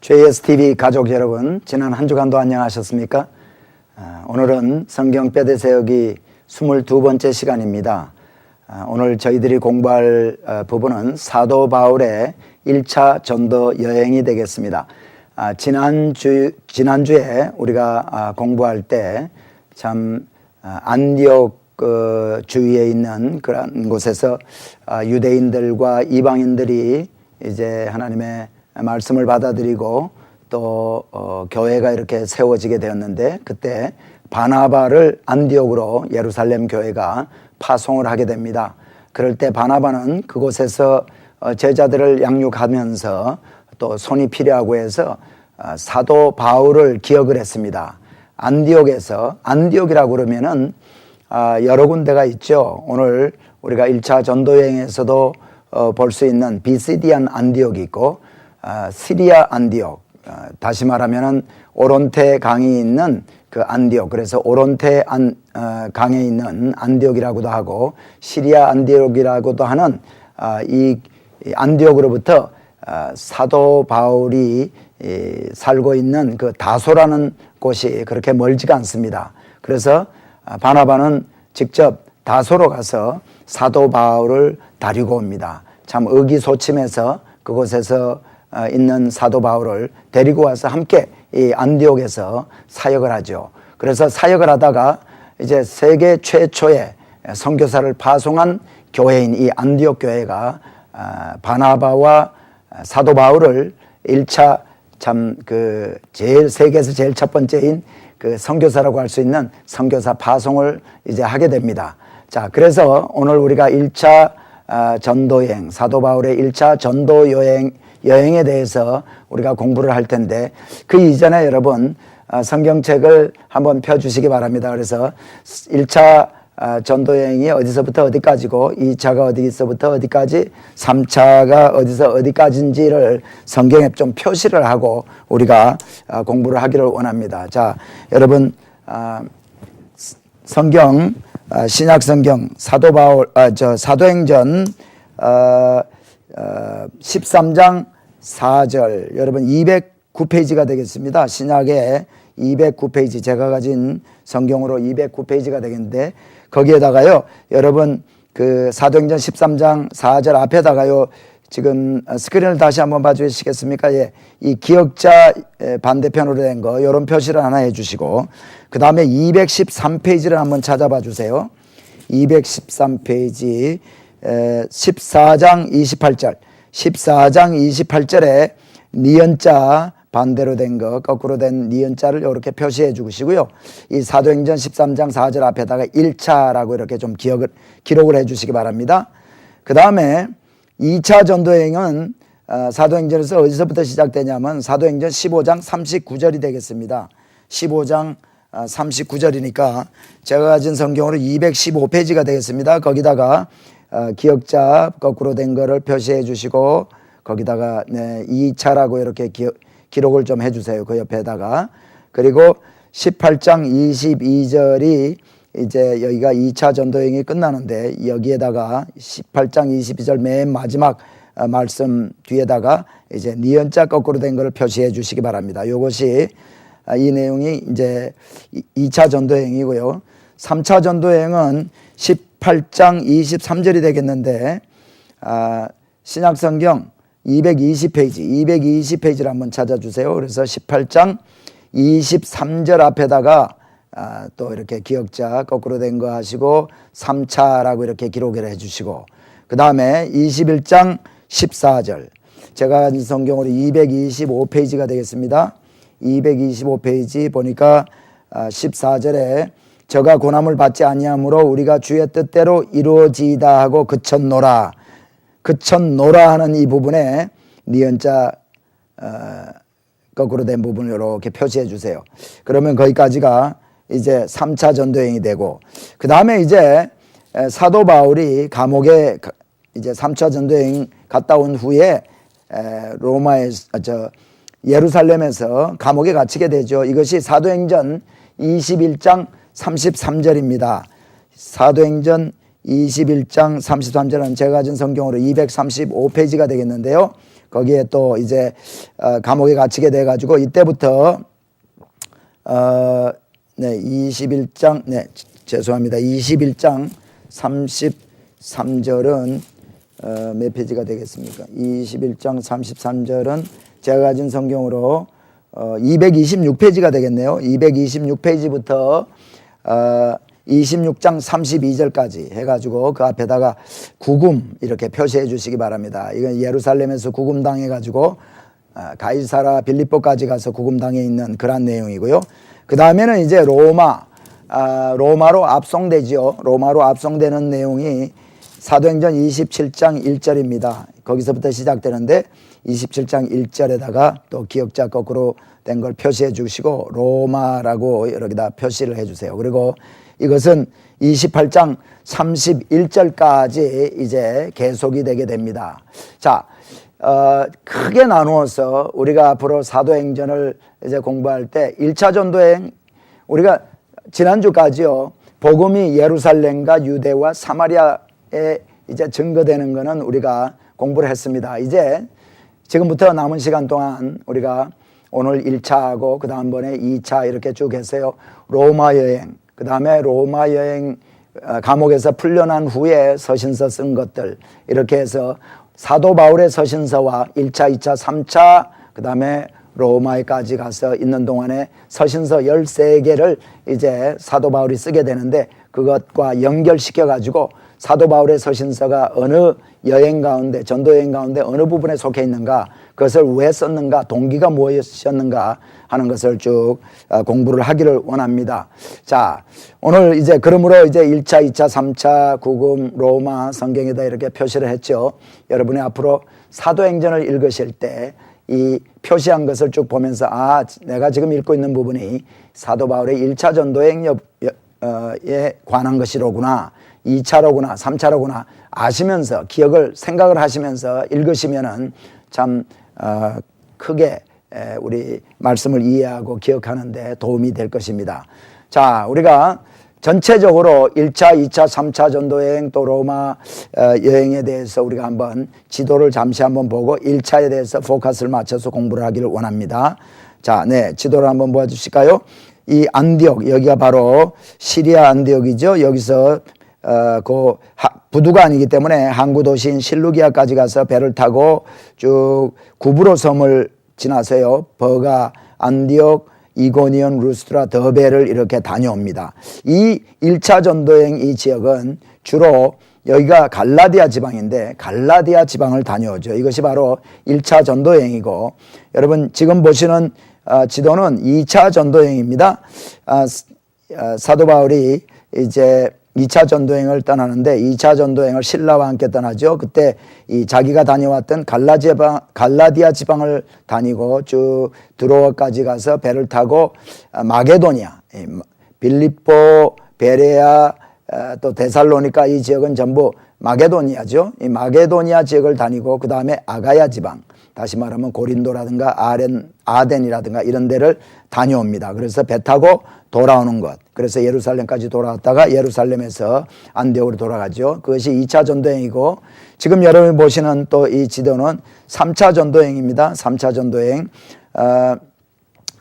JSTV 가족 여러분, 지난 한 주간도 안녕하셨습니까? 오늘은 성경 뼈대 세우기 22번째 시간입니다. 오늘 저희들이 공부할 부분은 사도 바울의 1차 전도 여행이 되겠습니다. 지난주에 우리가 공부할 때 참 안디옥 주위에 있는 그런 곳에서 유대인들과 이방인들이 이제 하나님의 말씀을 받아들이고 또 교회가 이렇게 세워지게 되었는데, 그때 바나바를 안디옥으로 예루살렘 교회가 파송을 하게 됩니다. 그럴 때 바나바는 그곳에서 제자들을 양육하면서 또 손이 필요하고 해서 사도 바울을 기억을 했습니다. 안디옥이라고 그러면은 여러 군데가 있죠. 오늘 우리가 1차 전도여행에서도 볼 수 있는 비시디안 안디옥이 있고 시리아 안디옥, 다시 말하면은 오론테 강이 있는 그 안디옥, 그래서 오론테 강에 있는 안디옥이라고도 하고 시리아 안디옥이라고도 하는 이 안디옥으로부터 사도 바울이 살고 있는 그 다소라는 곳이 그렇게 멀지가 않습니다. 그래서 바나바는 직접 다소로 가서 사도 바울을 다리고 옵니다. 참 의기소침해서 그곳에서 있는 사도 바울을 데리고 와서 함께 이 안디옥에서 사역을 하죠. 그래서 사역을 하다가 이제 세계 최초의 선교사를 파송한 교회인 이 안디옥 교회가 바나바와 사도 바울을 1차 참 세계에서 제일 첫 번째인 그 선교사라고 할 수 있는 선교사 파송을 이제 하게 됩니다. 자, 그래서 오늘 우리가 1차 전도여행, 사도 바울의 1차 전도 여행에 대해서 우리가 공부를 할 텐데, 그 이전에 여러분 성경책을 한번 펴주시기 바랍니다. 그래서 1차 전도여행이 어디서부터 어디까지고 2차가 어디서부터 어디까지, 3차가 어디서 어디까지인지를 성경에 좀 표시를 하고 우리가 공부를 하기를 원합니다. 자, 여러분 성경 신약 성경 사도행전 13장 4절, 여러분 209페이지가 되겠습니다. 신약의 209페이지, 제가 가진 성경으로 209페이지가 되겠는데, 거기에다가요 여러분 그 사도행전 13장 4절 앞에다가요 지금 스크린을 다시 한번 봐주시겠습니까? 예, 이 기역자 반대편으로 된 거 이런 표시를 하나 해주시고, 그 다음에 213페이지를 한번 찾아봐 주세요. 213페이지 14장 28절 14장 28절에 니은자 반대로 된 거, 거꾸로 된 니은자를 이렇게 표시해 주시고요. 이 사도행전 13장 4절 앞에다가 1차라고 이렇게 좀 기록을 해 주시기 바랍니다. 그 다음에 2차 전도여행은 사도행전에서 어디서부터 시작되냐면 사도행전 15장 39절이 되겠습니다. 15장 39절이니까 제가 가진 성경으로 215페이지가 되겠습니다. 거기다가 기역자 거꾸로 된 거를 표시해 주시고, 거기다가 2차라고 이렇게 기록을 좀 해주세요. 그 옆에다가. 그리고 18장 22절이 이제 여기가 2차 전도여행이 끝나는데, 여기에다가 18장 22절 맨 마지막 말씀 뒤에다가 이제 니은자 거꾸로 된 것을 표시해 주시기 바랍니다. 이것이 이 내용이 이제 2차 전도여행이고요. 3차 전도여행은 18장 23절이 되겠는데, 신약성경 220페이지를 한번 찾아주세요. 그래서 18장 23절 앞에다가 또 이렇게 기역자 거꾸로 된 거 하시고 3차라고 이렇게 기록을 해주시고, 그 다음에 21장 14절, 제가 가진 성경으로 225페이지가 되겠습니다. 225페이지 보니까 14절에 저가 고난을 받지 아니하므로 우리가 주의 뜻대로 이루어지이다 하고 그쳤노라 하는 이 부분에 니은자 거꾸로 된 부분을 이렇게 표시해 주세요. 그러면 거기까지가 이제 3차 전도여행이 되고, 그 다음에 이제 사도 바울이 감옥에 이제 3차 전도여행 갔다 온 후에 예루살렘에서 감옥에 갇히게 되죠. 이것이 사도행전 21장 33절입니다. 사도행전 21장 33절은 제가 가진 성경으로 235페이지가 되겠는데요. 거기에 또 이제 감옥에 갇히게 돼 가지고 이때부터 21장 죄송합니다. 21장 33절은 몇 페이지가 되겠습니까? 21장 33절은 제가 가진 성경으로 226페이지가 되겠네요. 226페이지부터 26장 32절까지 해가지고 그 앞에다가 구금 이렇게 표시해 주시기 바랍니다. 이건 예루살렘에서 구금당해 가지고 가이사라 빌립보까지 가서 구금당해 있는 그런 내용이고요. 그 다음에는 이제 로마로 압송되지요. 로마로 압송되는 내용이 사도행전 27장 1절입니다. 거기서부터 시작되는데 27장 1절에다가 또 기역자 거꾸로 된 걸 표시해 주시고 로마라고 여기다 표시를 해 주세요. 그리고 이것은 28장 31절까지 이제 계속이 되게 됩니다. 자, 크게 나누어서 우리가 앞으로 사도행전을 이제 공부할 때 1차 전도행 우리가 지난주까지요. 복음이 예루살렘과 유대와 사마리아에 이제 증거되는 것은 우리가 공부를 했습니다. 이제 지금부터 남은 시간 동안 우리가 오늘 1차하고 그 다음번에 2차 이렇게 쭉 했어요. 로마 여행, 그 다음에 로마 여행 감옥에서 풀려난 후에 서신서 쓴 것들 이렇게 해서 사도 바울의 서신서와 1차, 2차, 3차 그 다음에 로마에까지 가서 있는 동안에 서신서 13개를 이제 사도 바울이 쓰게 되는데 그것과 연결시켜 가지고 사도 바울의 서신서가 어느 여행 가운데 전도 여행 가운데 어느 부분에 속해 있는가 그것을 왜 썼는가 동기가 무엇이었는가 하는 것을 쭉 공부를 하기를 원합니다. 자, 오늘 이제 그러므로 이제 1차, 2차, 3차 구금 로마 성경에다 이렇게 표시를 했죠. 여러분이 앞으로 사도행전을 읽으실 때 이 표시한 것을 쭉 보면서 내가 지금 읽고 있는 부분이 사도 바울의 1차 전도행에 관한 것이로구나 2차로구나 3차로구나 아시면서 기억을 생각을 하시면서 읽으시면은 참 크게 우리 말씀을 이해하고 기억하는 데 도움이 될 것입니다. 자, 우리가 전체적으로 1차, 2차, 3차 전도여행 또 로마 여행에 대해서 우리가 한번 지도를 잠시 한번 보고 1차에 대해서 포커스를 맞춰서 공부를 하기를 원합니다. 자, 지도를 한번 보여주실까요? 이 안디옥, 여기가 바로 시리아 안디옥이죠. 여기서 부두가 아니기 때문에 항구 도시인 실루기아까지 가서 배를 타고 쭉 구브로 섬을 지나서요. 버가, 안디옥, 이고니온, 루스트라, 더베를 이렇게 다녀옵니다. 이 1차 전도행 이 지역은 주로 여기가 갈라디아 지방인데 갈라디아 지방을 다녀오죠. 이것이 바로 1차 전도행이고 여러분 지금 보시는 지도는 2차 전도행입니다. 사도 바울이 이제 2차 전도행을 떠나는데 2차 전도행을 신라와 함께 떠나죠. 그때 이 자기가 다녀왔던 갈라디아 지방을 다니고 쭉 드로아까지 가서 배를 타고 마게도니아, 빌립보, 베레아, 또 데살로니가 이 지역은 전부 마게도니아죠. 이 마게도니아 지역을 다니고 그 다음에 아가야 지방, 다시 말하면 고린도라든가 아덴이라든가 이런 데를 다녀옵니다. 그래서 배 타고 돌아오는 것. 그래서 예루살렘까지 돌아왔다가 예루살렘에서 안디옥으로 돌아가죠. 그것이 2차 전도행이고 지금 여러분이 보시는 또 이 지도는 3차 전도행입니다. 3차 전도행.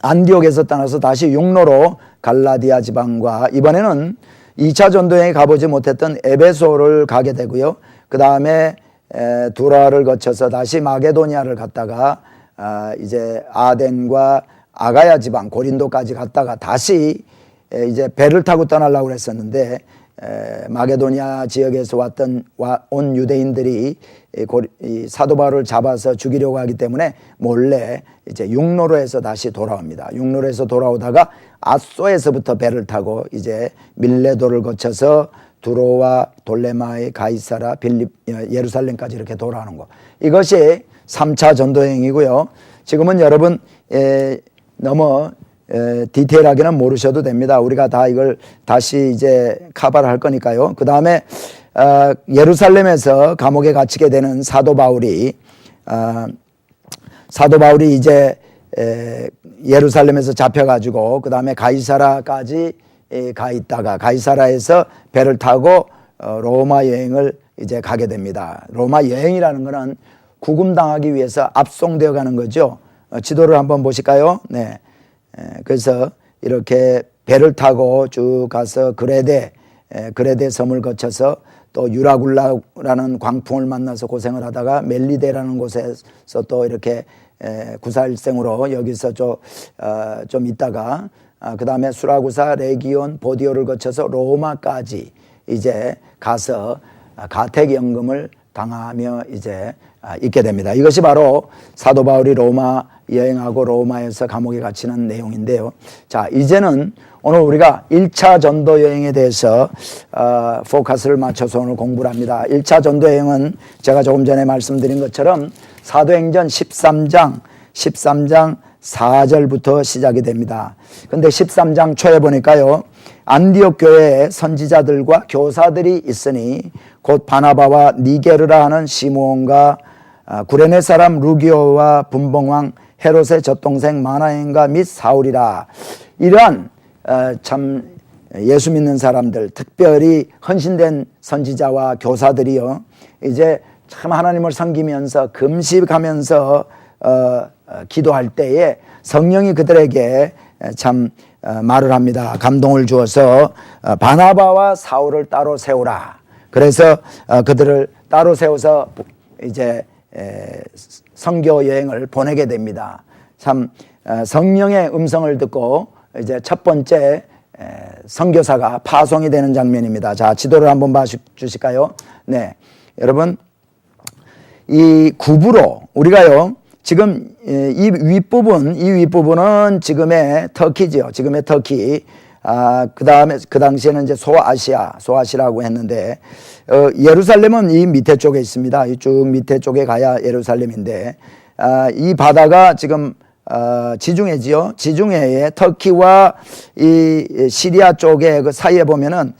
안디옥에서 떠나서 다시 육로로 갈라디아 지방과 이번에는 2차 전도행에 가보지 못했던 에베소를 가게 되고요. 그 다음에 두라를 거쳐서 다시 마게도니아를 갔다가 이제 아덴과 아가야 지방 고린도까지 갔다가 다시 이제 배를 타고 떠나려고 그랬었는데 마게도니아 지역에서 온 유대인들이 이 사도 바울을 잡아서 죽이려고 하기 때문에 몰래 이제 육로로 해서 다시 돌아옵니다. 육로로 해서 돌아오다가 아소에서부터 배를 타고 이제 밀레도를 거쳐서 두로와 돌레마이, 가이사라, 예루살렘까지 이렇게 돌아오는 거. 이것이 3차 전도행이고요. 지금은 여러분 너무 디테일하게는 모르셔도 됩니다. 우리가 다 이걸 다시 이제 커버를 할 거니까요. 그 다음에 예루살렘에서 감옥에 갇히게 되는 사도 바울이 이제 예루살렘에서 잡혀가지고 그 다음에 가이사라까지 가 있다가 가이사라에서 배를 타고 로마 여행을 이제 가게 됩니다. 로마 여행이라는 것은 구금당하기 위해서 압송되어 가는 거죠. 지도를 한번 보실까요? 네. 그래서 이렇게 배를 타고 쭉 가서 그레데 섬을 거쳐서 또 유라굴라라는 광풍을 만나서 고생을 하다가 멜리데라는 곳에서 또 이렇게 구사일생으로 여기서 좀 있다가 그 다음에 수라구사, 레기온, 보디오를 거쳐서 로마까지 이제 가서 가택연금을 당하며 이제 있게 됩니다. 이것이 바로 사도 바울이 로마 여행하고 로마에서 감옥에 갇히는 내용인데요. 자, 이제는 오늘 우리가 1차 전도 여행에 대해서 포커스를 맞춰서 오늘 공부를 합니다. 1차 전도 여행은 제가 조금 전에 말씀드린 것처럼 사도행전 13장 4절부터 시작이 됩니다. 근데 13장 초에 보니까요, 안디옥 교회에 선지자들과 교사들이 있으니 곧 바나바와 니게르라 하는 시므온과 구레네 사람 루기오와 분봉왕 헤롯의 젖동생 마나엔과 및 사울이라. 이러한 참 예수 믿는 사람들, 특별히 헌신된 선지자와 교사들이요, 이제 참 하나님을 섬기면서 금식하면서 기도할 때에 성령이 그들에게 참 말을 합니다. 감동을 주어서 바나바와 사울을 따로 세우라. 그래서 그들을 따로 세워서 이제 선교 여행을 보내게 됩니다. 참 성령의 음성을 듣고 이제 첫 번째 선교사가 파송이 되는 장면입니다. 자, 지도를 한번 봐 주실까요? 네, 여러분, 이 구브로 우리가요 지금 이 윗부분은 지금의 터키죠. 지금의 터키. 그 다음에 그 당시에는 이제 소아시라고 했는데 예루살렘은 이 밑에 쪽에 있습니다. 이쭉 밑에 쪽에 가야 예루살렘인데 이 바다가 지금 지중해지요. 지중해에 터키와 이 시리아 쪽에 그 사이에 보면은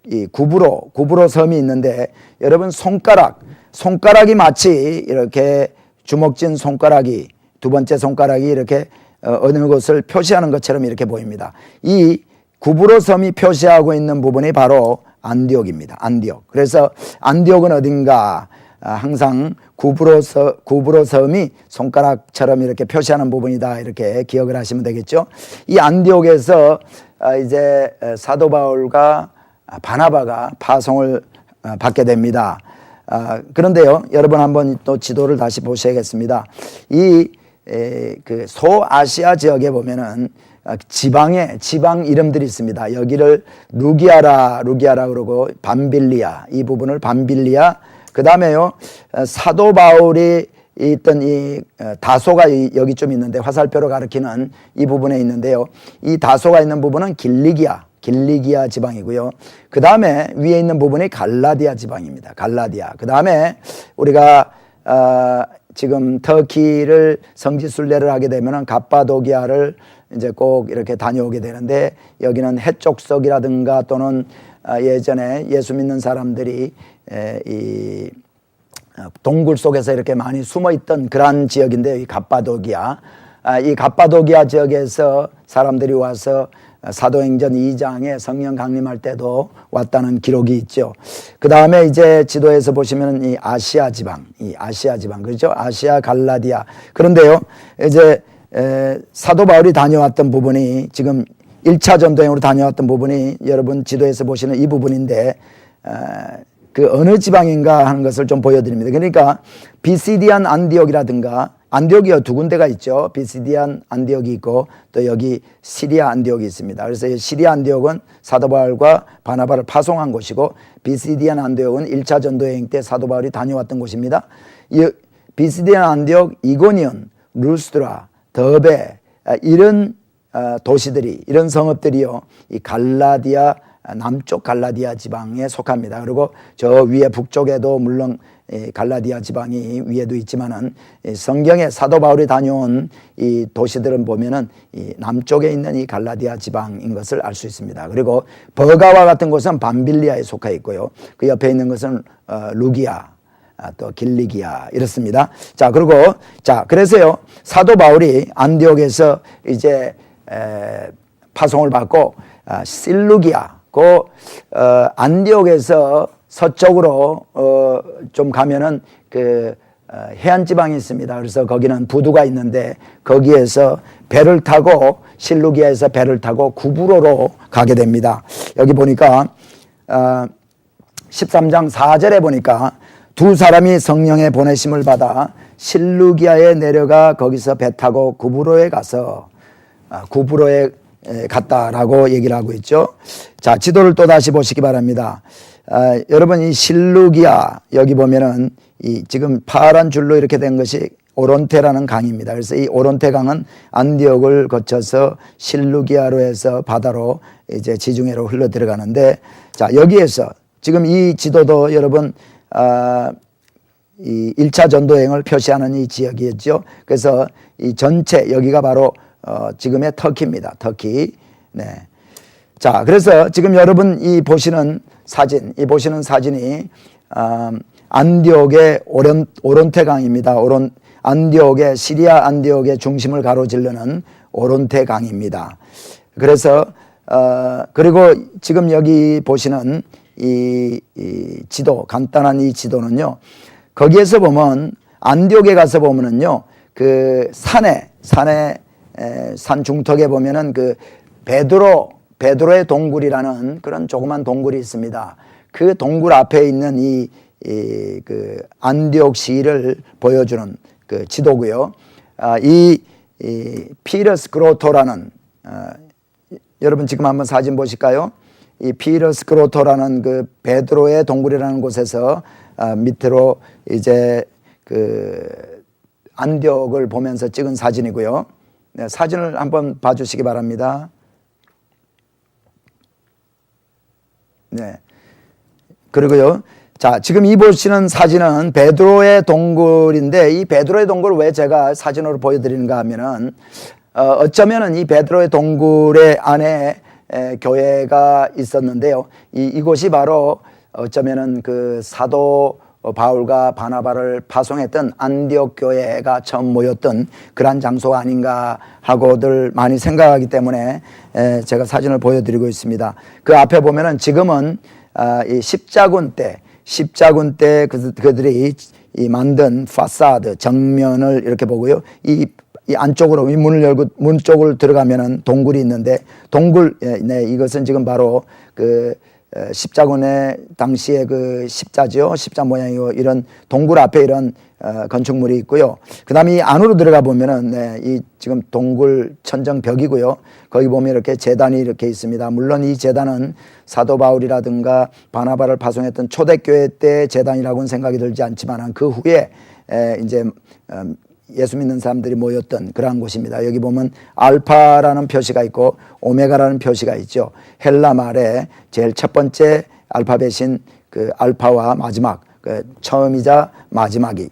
이 구브로 섬이 있는데, 여러분 손가락이 마치 이렇게 주먹진 손가락이, 두 번째 손가락이 이렇게 어느 곳을 표시하는 것처럼 이렇게 보입니다. 이 구브로 섬이 표시하고 있는 부분이 바로 안디옥입니다. 안디옥. 그래서 안디옥은 어딘가 항상 구브로 섬이 손가락처럼 이렇게 표시하는 부분이다, 이렇게 기억을 하시면 되겠죠. 이 안디옥에서 이제 사도 바울과 바나바가 파송을 받게 됩니다. 그런데요, 여러분 한번 또 지도를 다시 보셔야겠습니다. 그 소아시아 지역에 보면은 지방 이름들이 있습니다. 여기를 루기아라 그러고 밤빌리아, 이 부분을 밤빌리아. 그 다음에요, 사도 바울이 있던 이 다소가 여기쯤 있는데, 화살표로 가리키는 이 부분에 있는데요, 이 다소가 있는 부분은 길리기아 지방이고요. 그 다음에 위에 있는 부분이 갈라디아 지방입니다. 갈라디아. 그 다음에 우리가 지금 터키를 성지순례를 하게 되면은 갑바도기아를 이제 꼭 이렇게 다녀오게 되는데, 여기는 해족석이라든가 또는 예전에 예수 믿는 사람들이 이 동굴 속에서 이렇게 많이 숨어 있던 그러한 지역인데요. 이 갑바도기아. 이 갑바도기아 지역에서 사람들이 와서 사도행전 2장에 성령 강림할 때도 왔다는 기록이 있죠. 그 다음에 이제 지도에서 보시면 이 아시아 지방, 그렇죠? 아시아 갈라디아. 그런데요, 이제 사도 바울이 다녀왔던 부분이, 지금 1차 전도행으로 다녀왔던 부분이 여러분 지도에서 보시는 이 부분인데, 그 어느 지방인가 하는 것을 좀 보여드립니다. 그러니까 비시디안 안디옥이라든가, 안디옥이 두 군데가 있죠. 비시디안 안디옥이 있고 또 여기 시리아 안디옥이 있습니다. 그래서 시리아 안디옥은 사도 바울과 바나바를 파송한 곳이고, 비시디안 안디옥은 1차 전도여행 때 사도 바울이 다녀왔던 곳입니다. 이 비시디안 안디옥, 이고니온, 루스드라, 더베, 이런 도시들이, 이런 성읍들이요, 이 갈라디아, 남쪽 갈라디아 지방에 속합니다. 그리고 저 위에 북쪽에도 물론 갈라디아 지방이 위에도 있지만은 성경에 사도 바울이 다녀온 이 도시들은 보면은 이 남쪽에 있는 이 갈라디아 지방인 것을 알 수 있습니다. 그리고 버가와 같은 곳은 밤빌리아에 속해 있고요. 그 옆에 있는 것은 루기아, 또 길리기아, 이렇습니다. 자, 그리고 그래서요, 사도 바울이 안디옥에서 이제 파송을 받고 실루기아, 안디옥에서 서쪽으로 좀 가면은 그 해안 지방이 있습니다. 그래서 거기는 부두가 있는데 거기에서 배를 타고 실루기아에서 배를 타고 구브로로 가게 됩니다. 여기 보니까 13장 4절에 보니까 두 사람이 성령의 보내심을 받아 실루기아에 내려가 거기서 배 타고 구브로에 가서 구브로에 갔다라고 얘기를 하고 있죠. 자, 지도를 또 다시 보시기 바랍니다. 여러분, 이 실루기아 여기 보면은 이 지금 파란 줄로 이렇게 된 것이 오론테라는 강입니다. 그래서 이 오론테 강은 안디옥을 거쳐서 실루기아로 해서 바다로 이제 지중해로 흘러 들어가는데, 자, 여기에서 지금 이 지도도 여러분 이 1차 전도여행을 표시하는 이 지역이었죠. 그래서 이 전체 여기가 바로 지금의 터키입니다. 터키. 네. 자, 그래서 지금 여러분 이 보시는 사진이 안디옥의 오론테 강입니다. 안디옥의 시리아 안디옥의 중심을 가로지르는 오론테 강입니다. 그래서 그리고 지금 여기 보시는 이 지도, 간단한 이 지도는요, 거기에서 보면 안디옥에 가서 보면은요, 그 산 중턱에 보면은 그 베드로의 동굴이라는 그런 조그만 동굴이 있습니다. 그 동굴 앞에 있는 그 안디옥 시를 보여주는 그 지도고요. 이 피러스 그로토라는 여러분 지금 한번 사진 보실까요? 이 피러스 그로토라는 그 베드로의 동굴이라는 곳에서 밑으로 이제 그 안디옥을 보면서 찍은 사진이고요. 네, 사진을 한번 봐주시기 바랍니다. 네. 그리고요. 자, 지금 이 보시는 사진은 베드로의 동굴인데, 이 베드로의 동굴을 왜 제가 사진으로 보여드리는가 하면은, 어쩌면은 이 베드로의 동굴의 안에 교회가 있었는데요. 이곳이 바로 어쩌면은 그 사도 바울과 바나바를 파송했던 안디옥 교회가 처음 모였던 그러한 장소가 아닌가 하고들 많이 생각하기 때문에 제가 사진을 보여드리고 있습니다. 그 앞에 보면은 지금은 이 십자군 때 그들이 만든 파사드 정면을 이렇게 보고요. 이 안쪽으로 이 문을 열고 문 쪽을 들어가면은 동굴이 있는데 네, 이것은 지금 바로 그 십자군의 당시에 그 십자죠. 십자 모양이고 이런 동굴 앞에 이런 건축물이 있고요. 그다음에 이 안으로 들어가 보면은 네, 이 지금 동굴 천정벽이고요. 거기 보면 이렇게 제단이 이렇게 있습니다. 물론 이 제단은 사도 바울이라든가 바나바를 파송했던 초대교회 때 제단이라고는 생각이 들지 않지만 그 후에 이제 예수 믿는 사람들이 모였던 그러한 곳입니다. 여기 보면 알파라는 표시가 있고 오메가라는 표시가 있죠. 헬라 말에 제일 첫 번째 알파벳인 그 알파와 마지막, 그 처음이자 마지막이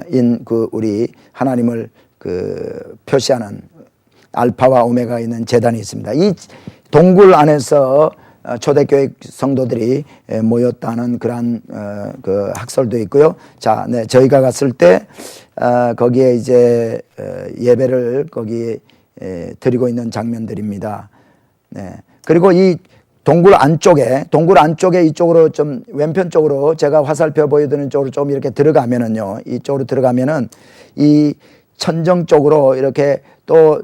인 그 우리 하나님을 그 표시하는 알파와 오메가 있는 제단이 있습니다. 이 동굴 안에서 초대교회 성도들이 모였다는 그러한 그 학설도 있고요. 자, 네, 저희가 갔을 때 거기에 이제 예배를 거기 드리고 있는 장면들입니다. 네. 그리고 이 동굴 안쪽에 이쪽으로 좀 왼편 쪽으로 제가 화살표 보여드리는 쪽으로 좀 이렇게 들어가면은요, 이쪽으로 들어가면은 이 천정 쪽으로 이렇게 또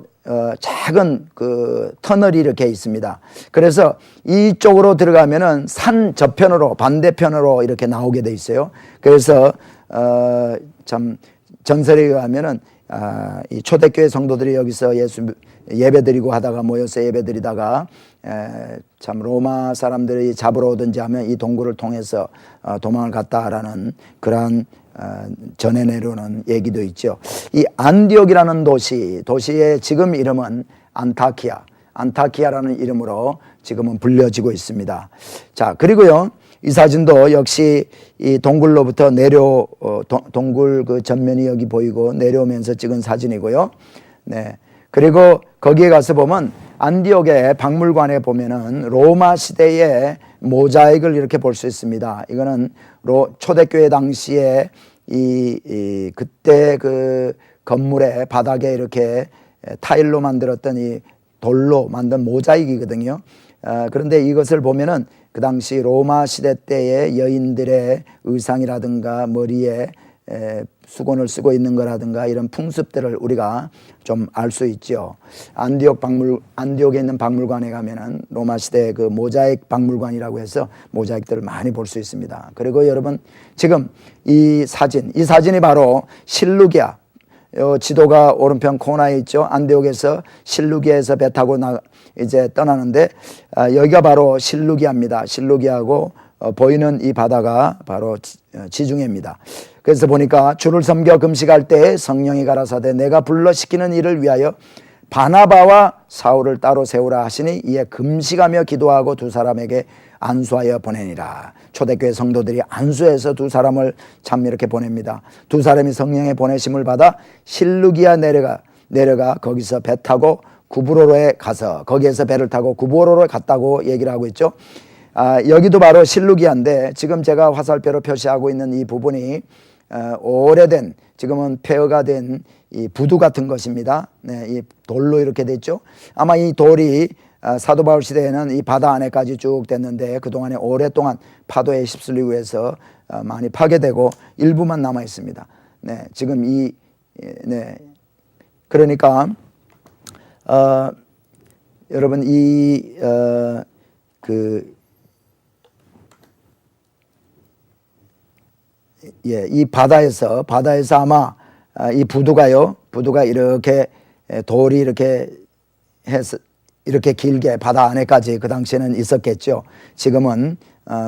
작은 그 터널이 이렇게 있습니다. 그래서 이쪽으로 들어가면은 산 저편으로 반대편으로 이렇게 나오게 돼 있어요. 그래서 참 전설에 의하면은 이 초대교회 성도들이 여기서 예배드리고 하다가 모여서 예배드리다가 참 로마 사람들이 잡으러 오든지 하면 이 동굴을 통해서 도망을 갔다라는 그러한 전해 내려오는 얘기도 있죠. 이 안디옥이라는 도시의 지금 이름은 안타키아라는 이름으로 지금은 불려지고 있습니다. 자, 그리고요, 이 사진도 역시 이 동굴로부터 동굴 그 전면이 여기 보이고 내려오면서 찍은 사진이고요. 네. 그리고 거기에 가서 보면 안디옥의 박물관에 보면은 로마 시대의 모자익을 이렇게 볼 수 있습니다. 이거는 초대교회 당시에 그때 그 건물의 바닥에 이렇게 타일로 만들었던 이 돌로 만든 모자익이거든요. 그런데 이것을 보면은 그 당시 로마 시대 때의 여인들의 의상이라든가 머리에 수건을 쓰고 있는 거라든가 이런 풍습들을 우리가 좀 알 수 있죠. 안디옥에 있는 박물관에 가면은 로마 시대 그 모자익 박물관이라고 해서 모자익들을 많이 볼 수 있습니다. 그리고 여러분 지금 이 사진이 바로 실루기아, 지도가 오른편 코너에 있죠. 안디옥에서 실루기아에서 배 타고 이제 떠나는데 여기가 바로 실루기아입니다. 실루기아하고 보이는 이 바다가 바로 지중해입니다. 그래서 보니까 주를 섬겨 금식할 때 성령이 가라사대 내가 불러 시키는 일을 위하여 바나바와 사울을 따로 세우라 하시니 이에 금식하며 기도하고 두 사람에게 안수하여 보내니라. 초대교회 성도들이 안수해서 두 사람을 참 이렇게 보냅니다. 두 사람이 성령의 보내심을 받아 실루기아 내려가 거기서 배 타고 구브로로에 가서 거기에서 배를 타고 구브로로에 갔다고 얘기를 하고 있죠. 여기도 바로 실루기아인데 지금 제가 화살표로 표시하고 있는 이 부분이 오래된 지금은 폐허가 된 이 부두 같은 것입니다. 네, 이 돌로 이렇게 됐죠. 아마 이 돌이 사도 바울 시대에는 이 바다 안에까지 쭉 됐는데 그동안에 오랫동안 파도에 휩쓸리고 해서 많이 파괴되고 일부만 남아 있습니다. 네, 지금 그러니까 여러분 이 바다에서 아마 이 부두가 이렇게 돌이 이렇게 해서 이렇게 길게 바다 안에까지 그 당시에는 있었겠죠. 지금은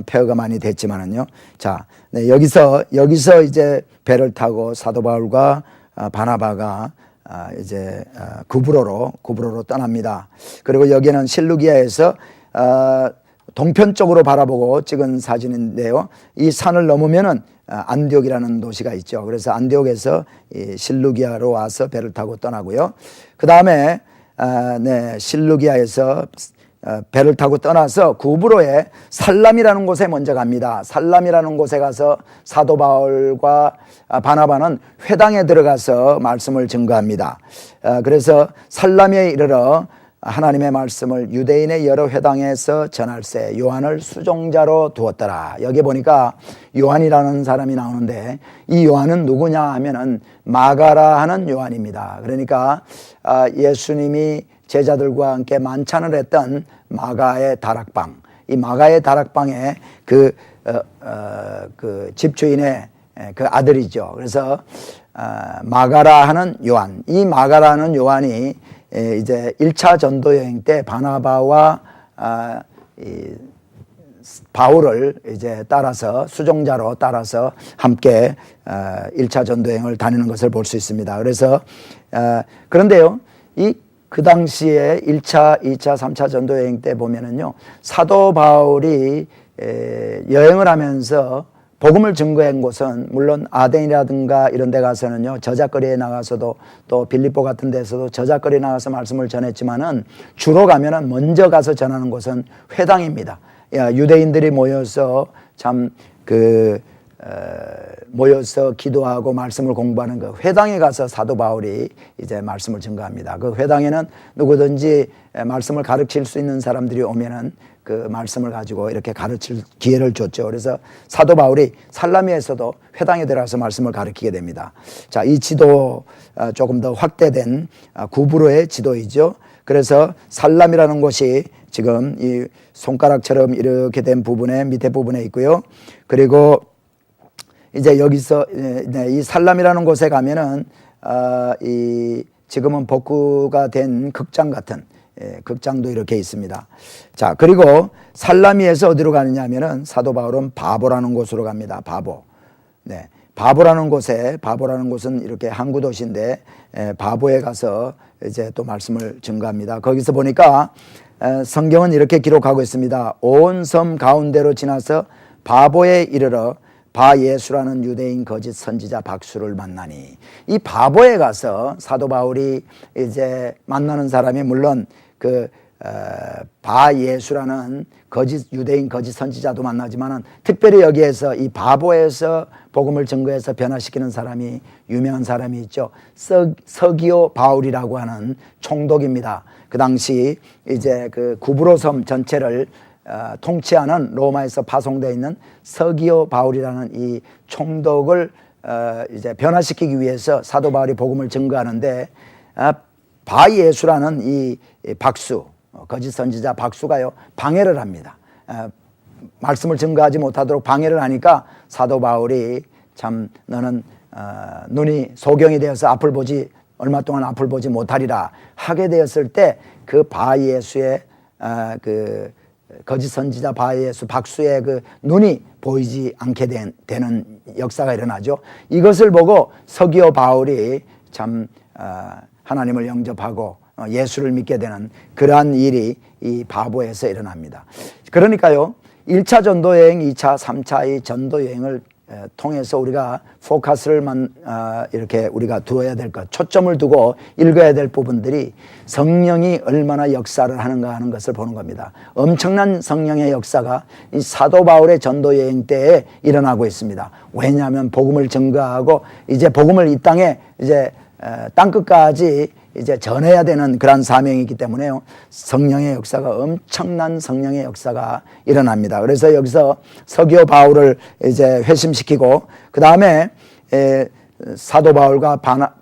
폐허가 많이 됐지만은요. 자, 네, 여기서 이제 배를 타고 사도 바울과 바나바가 이제 구브로로 떠납니다. 그리고 여기는 실루기아에서 동편 쪽으로 바라보고 찍은 사진인데요. 이 산을 넘으면은 안디옥이라는 도시가 있죠. 그래서 안디옥에서 실루기아로 와서 배를 타고 떠나고요. 그 다음에 실루기아에서 배를 타고 떠나서 구브로에 살람이라는 곳에 먼저 갑니다. 살람이라는 곳에 가서 사도 바울과 바나바는 회당에 들어가서 말씀을 증거합니다. 그래서 살람에 이르러 하나님의 말씀을 유대인의 여러 회당에서 전할세 요한을 수종자로 두었더라. 여기 보니까 요한이라는 사람이 나오는데 이 요한은 누구냐 하면은 마가라 하는 요한입니다. 그러니까 예수님이 제자들과 함께 만찬을 했던 마가의 다락방, 이 마가의 다락방에 그 집주인의 그 아들이죠. 그래서 마가라 하는 요한, 이 마가라 하는 요한이 이제 1차 전도 여행 때 바나바와 바울을 이제 따라서 수종자로 따라서 함께 1차 전도 여행을 다니는 것을 볼 수 있습니다. 그래서 그런데요, 그 당시에 1차, 2차, 3차 전도 여행 때 보면은요, 사도 바울이 여행을 하면서 복음을 증거한 곳은 물론 아덴이라든가 이런 데 가서는요, 저작거리에 나가서도 또 빌립보 같은 데서도 저작거리에 나가서 말씀을 전했지만은 주로 가면은 먼저 가서 전하는 곳은 회당입니다. 유대인들이 모여서 모여서 기도하고 말씀을 공부하는 그 회당에 가서 사도 바울이 이제 말씀을 증거합니다. 그 회당에는 누구든지 말씀을 가르칠 수 있는 사람들이 오면은 그 말씀을 가지고 이렇게 가르칠 기회를 줬죠. 그래서 사도 바울이 살라미에서도 회당에 들어가서 말씀을 가르치게 됩니다. 자, 이 지도 조금 더 확대된 구브로의 지도이죠. 그래서 살람이라는 곳이 지금 이 손가락처럼 이렇게 된 부분에 밑에 부분에 있고요. 그리고 이제 여기서 이 살람이라는 곳에 가면은 지금은 복구가 된 극장 같은 극장도 이렇게 있습니다. 자, 그리고 살라미에서 어디로 가느냐 하면은 사도 바울은 바보라는 곳으로 갑니다. 바보. 네. 바보라는 곳은 이렇게 항구 도시인데 바보에 가서 이제 또 말씀을 증거합니다. 거기서 보니까 성경은 이렇게 기록하고 있습니다. 온 섬 가운데로 지나서 바보에 이르러 바예수라는 유대인 거짓 선지자 박수를 만나니, 이 바보에 가서 사도 바울이 이제 만나는 사람이 물론 그 바예수라는 유대인 거짓 선지자도 만나지만은 특별히 여기에서 이 바보에서 복음을 증거해서 변화시키는 사람이 유명한 사람이 있죠. 서기오 바울이라고 하는 총독입니다. 그 당시 이제 그 구브로 섬 전체를 통치하는 로마에서 파송되어 있는 서기오 바울이라는 이 총독을 이제 변화시키기 위해서 사도 바울이 복음을 증거하는데 바예수라는 이 박수, 거짓 선지자 박수가요 방해를 합니다. 말씀을 증거하지 못하도록 방해를 하니까 사도 바울이 참 너는 눈이 소경이 되어서 얼마 동안 앞을 보지 못하리라 하게 되었을 때 그 바예수의 그 거짓 선지자 바예수 박수의 그 눈이 보이지 않게 되는 역사가 일어나죠. 이것을 보고 서기오 바울이 참 하나님을 영접하고 예수를 믿게 되는 그러한 일이 이 바보에서 일어납니다. 그러니까요 1차 전도여행, 2차, 3차의 전도여행을 통해서 우리가 포커스를 이렇게 우리가 두어야 될 것, 초점을 두고 읽어야 될 부분들이 성령이 얼마나 역사를 하는가 하는 것을 보는 겁니다. 엄청난 성령의 역사가 이 사도 바울의 전도 여행 때에 일어나고 있습니다. 왜냐하면 복음을 증거하고 이제 복음을 이 땅에 이제 땅 끝까지 이제 전해야 되는 그런 사명이기 때문에요. 성령의 역사가 엄청난 성령의 역사가 일어납니다. 그래서 여기서 서기오 바울을 이제 회심시키고 그 다음에 사도 바울과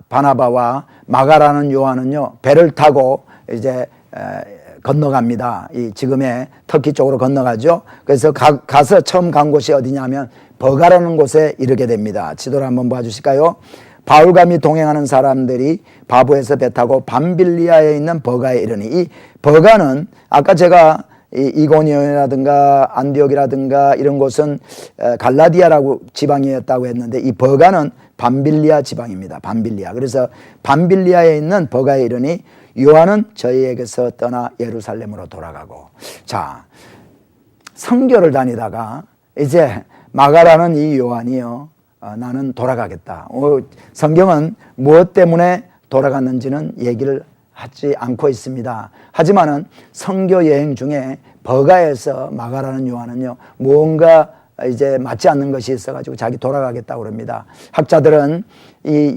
바나바와 마가라는 요한은요 배를 타고 이제 건너갑니다. 이 지금의 터키 쪽으로 건너가죠. 그래서 가서 처음 간 곳이 어디냐면 버가라는 곳에 이르게 됩니다. 지도를 한번 봐주실까요? 바울과 및 동행하는 사람들이 바보에서 배 타고 밤빌리아에 있는 버가에 이르니 이 버가는 아까 제가 이고니온이라든가 안디옥이라든가 이런 곳은 갈라디아라고 지방이었다고 했는데 이 버가는 밤빌리아 지방입니다. 밤빌리아. 그래서 밤빌리아에 있는 버가에 이르니 요한은 저희에게서 떠나 예루살렘으로 돌아가고 자 선교를 다니다가 이제 마가라는 이 요한이요 나는 돌아가겠다. 성경은 무엇 때문에 돌아갔는지는 얘기를 하지 않고 있습니다. 하지만은 선교 여행 중에 버가에서 마가라는 요한은요 무언가 이제 맞지 않는 것이 있어가지고 자기 돌아가겠다고 그럽니다. 학자들은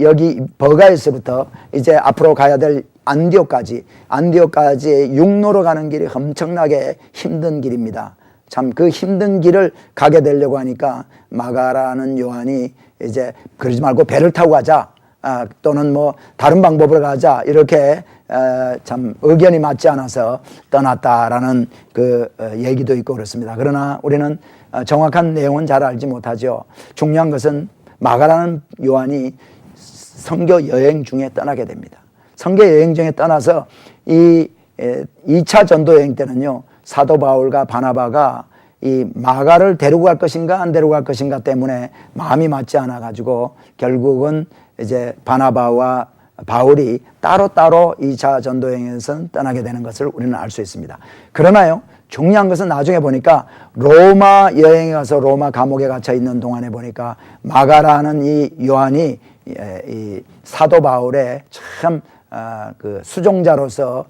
여기 버가에서부터 이제 앞으로 가야 될 안디옥까지 육로로 가는 길이 엄청나게 힘든 길입니다. 참 그 힘든 길을 가게 되려고 하니까 마가라는 요한이 이제 그러지 말고 배를 타고 가자 또는 뭐 다른 방법으로 가자 이렇게 참 의견이 맞지 않아서 떠났다라는 그 얘기도 있고 그렇습니다. 그러나 우리는 정확한 내용은 잘 알지 못하죠. 중요한 것은 마가라는 요한이 선교 여행 중에 떠나게 됩니다. 선교 여행 중에 떠나서 이 2차 전도 여행 때는요 사도 바울과 바나바가 이 마가를 데리고 갈 것인가 안 데리고 갈 것인가 때문에 마음이 맞지 않아 가지고 결국은 이제 바나바와 바울이 따로따로 2차 전도여행에서 떠나게 되는 것을 우리는 알 수 있습니다. 그러나요 중요한 것은 나중에 보니까 로마 여행에 가서 로마 감옥에 갇혀 있는 동안에 보니까 마가라는 이 요한이 이 사도 바울의 참 그 수종자로서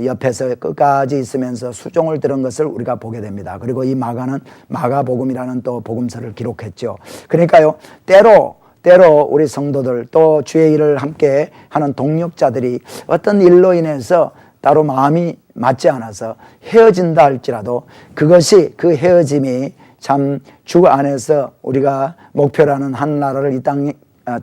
옆에서 끝까지 있으면서 수종을 들은 것을 우리가 보게 됩니다. 그리고 이 마가는 마가복음이라는 또 복음서를 기록했죠. 그러니까요 때로 우리 성도들 또 주의 일을 함께 하는 동역자들이 어떤 일로 인해서 따로 마음이 맞지 않아서 헤어진다 할지라도 그것이 그 헤어짐이 참 주 안에서 우리가 목표라는 한 나라를 이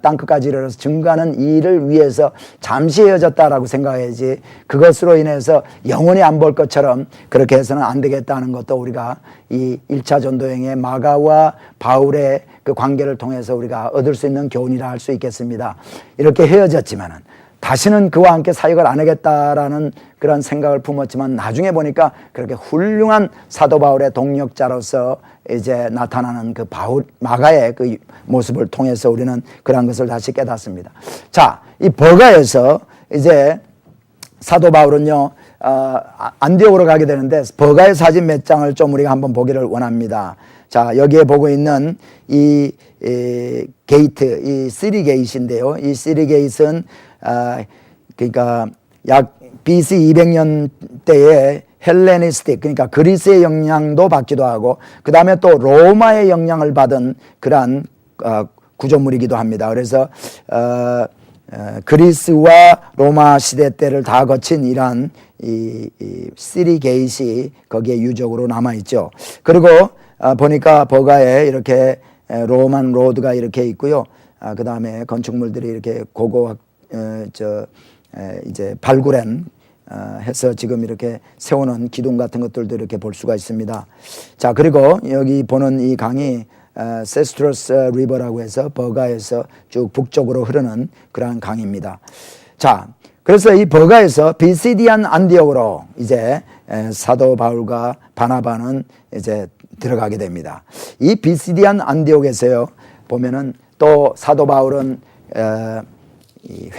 땅 끝까지 이르러서 증거하는 이 일을 위해서 잠시 헤어졌다라고 생각해야지 그것으로 인해서 영원히 안 볼 것처럼 그렇게 해서는 안 되겠다는 것도 우리가 이 1차 전도여행의 마가와 바울의 그 관계를 통해서 우리가 얻을 수 있는 교훈이라 할 수 있겠습니다. 이렇게 헤어졌지만은 다시는 그와 함께 사역을 안 하겠다라는 그런 생각을 품었지만 나중에 보니까 그렇게 훌륭한 사도 바울의 동역자로서 이제 나타나는 그 마가의 그 모습을 통해서 우리는 그런 것을 다시 깨닫습니다. 자, 이 버가에서 이제 사도 바울은요, 안디옥으로 가게 되는데 버가의 사진 몇 장을 좀 우리가 한번 보기를 원합니다. 자, 여기에 보고 있는 이 게이트, 이 시리 게이트인데요. 이 시리 게이트는 그러니까 약 BC 200년대에 헬레니스틱, 그러니까 그리스의 영향도 받기도 하고 그 다음에 또 로마의 영향을 받은 그러한 구조물이기도 합니다. 그래서 그리스와 로마 시대 때를 다 거친 이러한 이 시리 게이트이 거기에 유적으로 남아있죠. 그리고 보니까 버가에 이렇게 로만 로드가 이렇게 있고요. 그 다음에 건축물들이 이렇게 고고학 이제 발굴한 해서 지금 이렇게 세우는 기둥 같은 것들도 이렇게 볼 수가 있습니다. 자, 그리고 여기 보는 이 강이 세스트러스 리버라고 해서 버가에서 쭉 북쪽으로 흐르는 그러한 강입니다. 자, 그래서 이 버가에서 비시디안 안디옥으로 이제 사도 바울과 바나바는 이제 들어가게 됩니다. 이 비시디안 안디옥에서요 보면은 또 사도 바울은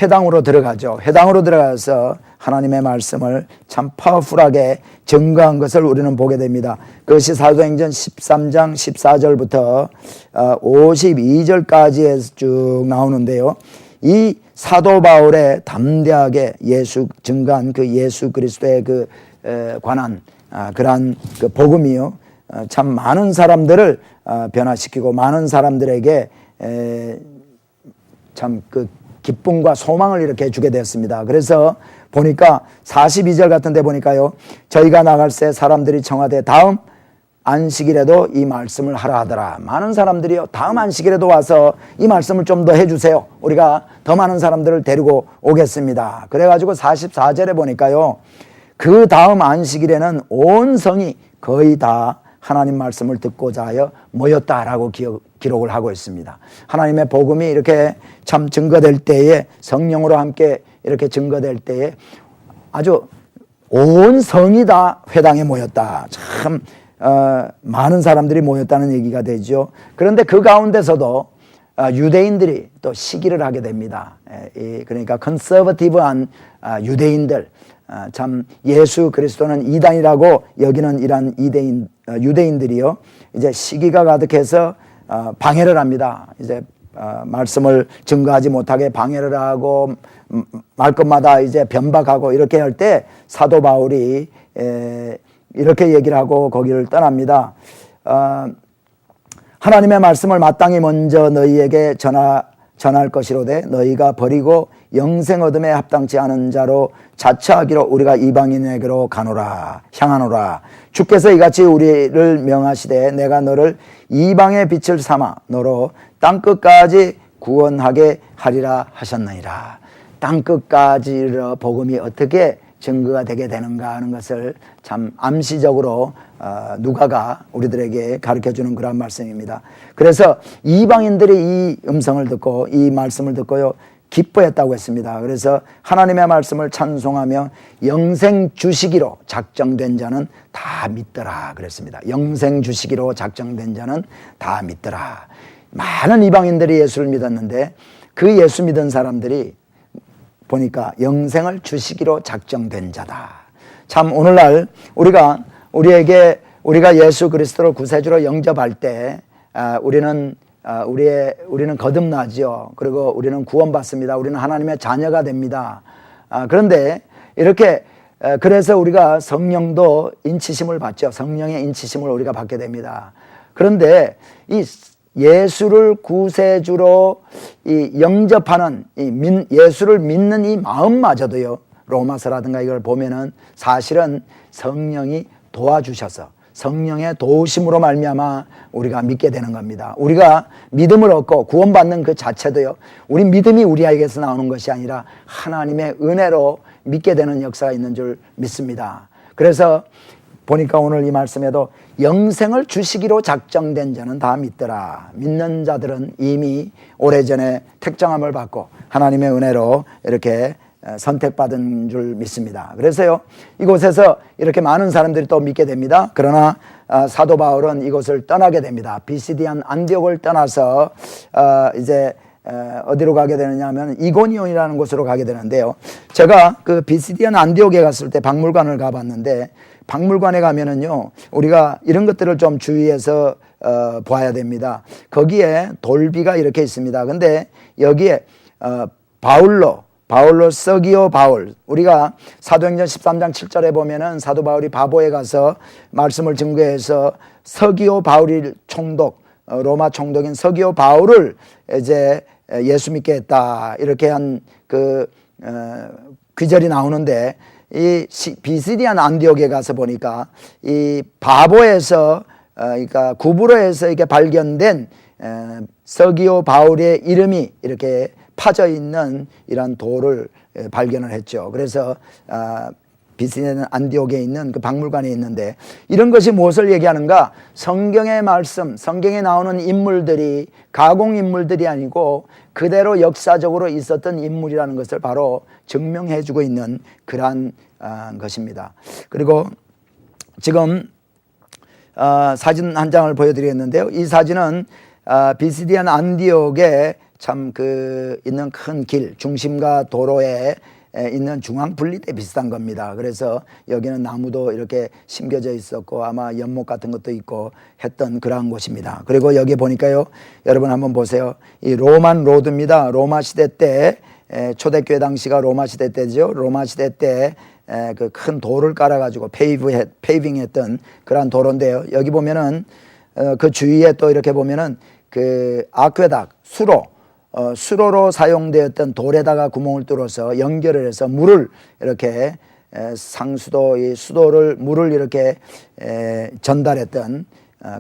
회당으로 들어가죠. 회당으로 들어가서 하나님의 말씀을 참 파워풀하게 증거한 것을 우리는 보게 됩니다. 그것이 사도행전 13장 14절부터 52절까지 쭉 나오는데요. 이 사도 바울의 담대하게 증거한 그 예수 그리스도의 관한 그러한 그 복음이요 참 많은 사람들을 변화시키고 많은 사람들에게 참 그 기쁨과 소망을 이렇게 주게 되었습니다. 그래서 보니까 42절 같은 데 보니까요, 저희가 나갈새 사람들이 청하되 다음 안식일에도 이 말씀을 하라 하더라. 많은 사람들이요 다음 안식일에도 와서 이 말씀을 좀 더 해주세요. 우리가 더 많은 사람들을 데리고 오겠습니다. 그래가지고 44절에 보니까요, 그 다음 안식일에는 온 성이 거의 다 하나님 말씀을 듣고자 하여 모였다라고 기록을 하고 있습니다. 하나님의 복음이 이렇게 참 증거될 때에, 성령으로 함께 이렇게 증거될 때에 아주 온 성이 다 회당에 모였다. 참 많은 사람들이 모였다는 얘기가 되죠. 그런데 그 가운데서도 유대인들이 또 시기를 하게 됩니다. 그러니까 컨서버티브한 유대인들, 참 예수 그리스도는 이단이라고 여기는 이런 유대인들이요 이제 시기가 가득해서 방해를 합니다. 이제 말씀을 증거하지 못하게 방해를 하고 말 것마다 이제 변박하고 이렇게 할 때 사도 바울이 이렇게 얘기를 하고 거기를 떠납니다. 하나님의 말씀을 마땅히 먼저 너희에게 전할 것이로되 너희가 버리고 영생 얻음에 합당치 않은 자로 자처하기로 우리가 이방인에게로 향하노라. 주께서 이같이 우리를 명하시되 내가 너를 이방의 빛을 삼아 너로 땅끝까지 구원하게 하리라 하셨나이다. 땅끝까지 복음이 어떻게 증거가 되게 되는가 하는 것을 참 암시적으로 누가가 우리들에게 가르쳐주는 그런 말씀입니다. 그래서 이방인들이 이 음성을 듣고 이 말씀을 듣고요 기뻐했다고 했습니다. 그래서 하나님의 말씀을 찬송하며 영생 주시기로 작정된 자는 다 믿더라 그랬습니다. 영생 주시기로 작정된 자는 다 믿더라. 많은 이방인들이 예수를 믿었는데 그 예수 믿은 사람들이 보니까 영생을 주시기로 작정된 자다. 참 오늘날 우리가 예수 그리스도를 구세주로 영접할 때 우리는 거듭나지요. 그리고 우리는 구원받습니다. 우리는 하나님의 자녀가 됩니다. 그런데 이렇게 그래서 우리가 성령도 인치심을 받죠. 성령의 인치심을 우리가 받게 됩니다. 그런데 이 예수를 구세주로 영접하는 예수를 믿는 이 마음마저도요, 로마서라든가 이걸 보면은 사실은 성령이 도와주셔서 성령의 도우심으로 말미암아 우리가 믿게 되는 겁니다. 우리가 믿음을 얻고 구원받는 그 자체도요, 우리 믿음이 우리에게서 나오는 것이 아니라 하나님의 은혜로 믿게 되는 역사가 있는 줄 믿습니다. 그래서 보니까 오늘 이 말씀에도 영생을 주시기로 작정된 자는 다 믿더라. 믿는 자들은 이미 오래전에 택정함을 받고 하나님의 은혜로 이렇게 선택받은 줄 믿습니다. 그래서요 이곳에서 이렇게 많은 사람들이 또 믿게 됩니다. 그러나 사도 바울은 이곳을 떠나게 됩니다. 비시디안 안디옥을 떠나서 이제 어디로 가게 되느냐 하면 이고니온이라는 곳으로 가게 되는데요. 제가 그 비시디안 안디옥에 갔을 때 박물관을 가봤는데, 박물관에 가면은요 우리가 이런 것들을 좀 주의해서 봐야 됩니다. 거기에 돌비가 이렇게 있습니다. 근데 여기에 바울로 서기오 바울, 우리가 사도행전 13장 7절에 보면은 사도 바울이 바보에 가서 말씀을 증거해서 서기오 바울이 총독, 로마 총독인 서기오 바울을 이제 예수 믿게 했다, 이렇게 한 그 귀절이 나오는데, 이 비시디안 안디옥에 가서 보니까 이 바보에서 그러니까 구브로에서 이게 발견된 서기오 바울의 이름이 이렇게 파져 있는 이런 돌을 발견을 했죠. 그래서 비스디안 안디옥에 있는 그 박물관에 있는데, 이런 것이 무엇을 얘기하는가? 성경의 말씀, 성경에 나오는 인물들이 가공 인물들이 아니고 그대로 역사적으로 있었던 인물이라는 것을 바로 증명해 주고 있는 그러한 것입니다. 그리고 지금 사진 한 장을 보여드리겠는데요. 이 사진은 비스디안 안디옥에 참 있는 큰 길, 중심과 도로에 있는 중앙 분리대 비슷한 겁니다. 그래서 여기는 나무도 이렇게 심겨져 있었고 아마 연못 같은 것도 있고 했던 그러한 곳입니다. 그리고 여기 보니까요, 여러분 한번 보세요. 이 로만 로드입니다. 로마 시대 때, 초대교회 당시가 로마 시대 때죠. 로마 시대 때 그 큰 돌을 깔아가지고 페이빙했던 그러한 도로인데요. 여기 보면은 그 주위에 또 이렇게 보면은 그 아퀘닥, 수로로 사용되었던 돌에다가 구멍을 뚫어서 연결을 해서 물을 이렇게 상수도, 이 수도를 물을 이렇게 전달했던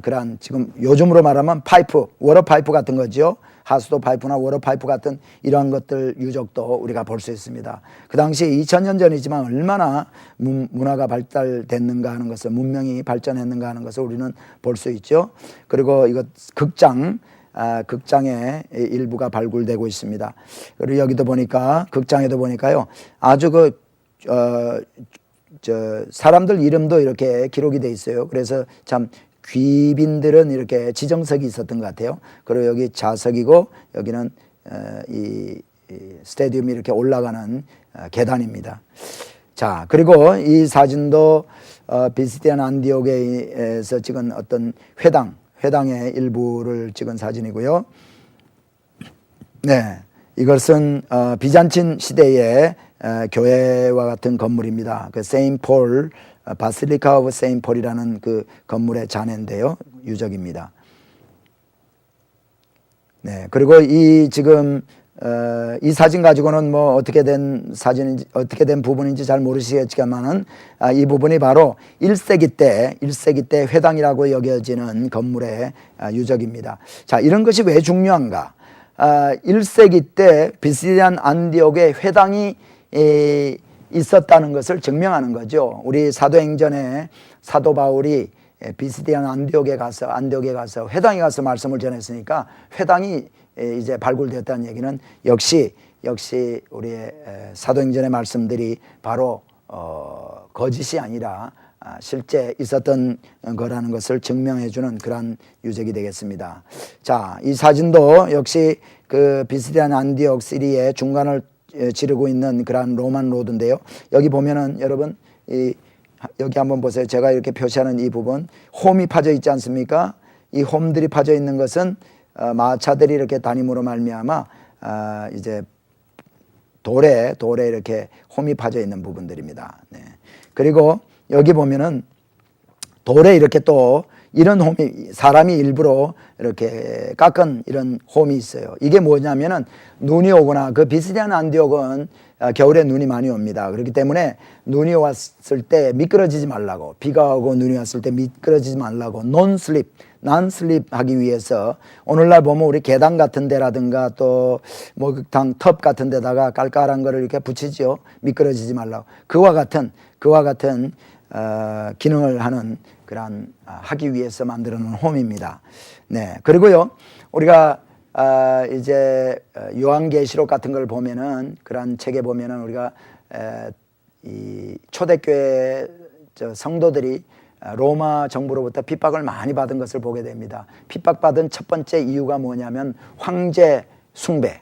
그러한, 지금 요즘으로 말하면 파이프, 워터 파이프 같은 거죠. 하수도 파이프나 워터 파이프 같은 이러한 것들 유적도 우리가 볼 수 있습니다. 그 당시 2000년 전이지만 얼마나 문화가 발달됐는가 하는 것을, 문명이 발전했는가 하는 것을 우리는 볼 수 있죠. 그리고 이것 극장의 일부가 발굴되고 있습니다. 그리고 여기도 보니까, 극장에도 보니까요, 아주 사람들 이름도 이렇게 기록이 돼 있어요. 그래서 참 귀빈들은 이렇게 지정석이 있었던 것 같아요. 그리고 여기 좌석이고 여기는 이 스테디움이 이렇게 올라가는 계단입니다. 자, 그리고 이 사진도 비스디안 안디옥에서 찍은 어떤 회당의 일부를 찍은 사진이고요. 네, 이것은 비잔틴 시대의 교회와 같은 건물입니다. 그 세인트 폴, 바실리카 오브 세인트 폴이라는 그 건물의 잔해인데요, 유적입니다. 네, 그리고 지금 이 사진 가지고는 뭐 어떻게 된 사진인지, 어떻게 된 부분인지 잘 모르시겠지만은 이 부분이 바로 1세기 때 회당이라고 여겨지는 건물의 유적입니다. 자, 이런 것이 왜 중요한가? 1세기 때 비스디안 안디옥에 회당이 있었다는 것을 증명하는 거죠. 우리 사도행전에 사도 바울이 비스디안 안디옥에 가서 회당에 가서 말씀을 전했으니까 회당이 이제 발굴되었다는 얘기는 역시 우리의 사도행전의 말씀들이 바로 거짓이 아니라 실제 있었던 거라는 것을 증명해 주는 그러한 유적이 되겠습니다. 자, 이 사진도 역시 그 비스디안 안디옥 시리의 중간을 지르고 있는 그러한 로만 로드인데요. 여기 보면은 여러분, 여기 한번 보세요. 제가 이렇게 표시하는 이 부분, 홈이 파져 있지 않습니까? 이 홈들이 파져 있는 것은 마차들이 이렇게 다님으로 말미암아 이제 돌에 이렇게 홈이 파져 있는 부분들입니다. 네. 그리고 여기 보면은 돌에 이렇게 또 이런 홈이, 사람이 일부러 이렇게 깎은 이런 홈이 있어요. 이게 뭐냐면은 눈이 오거나, 그 비스디안 안디옥은 겨울에 눈이 많이 옵니다. 그렇기 때문에 눈이 왔을 때 미끄러지지 말라고, 비가 오고 눈이 왔을 때 미끄러지지 말라고 난슬립 하기 위해서, 오늘날 보면 우리 계단 같은 데라든가 또 목욕탕 텁 같은 데다가 깔깔한 거를 이렇게 붙이죠. 미끄러지지 말라고. 그와 같은 기능을 하는 그런 하기 위해서 만들어 놓은 홈입니다. 네. 그리고요, 우리가 이제 요한계시록 같은 걸 보면은, 그런 책에 보면은 우리가 이 초대교회 성도들이 로마 정부로부터 핍박을 많이 받은 것을 보게 됩니다. 핍박받은 첫 번째 이유가 뭐냐면 황제 숭배.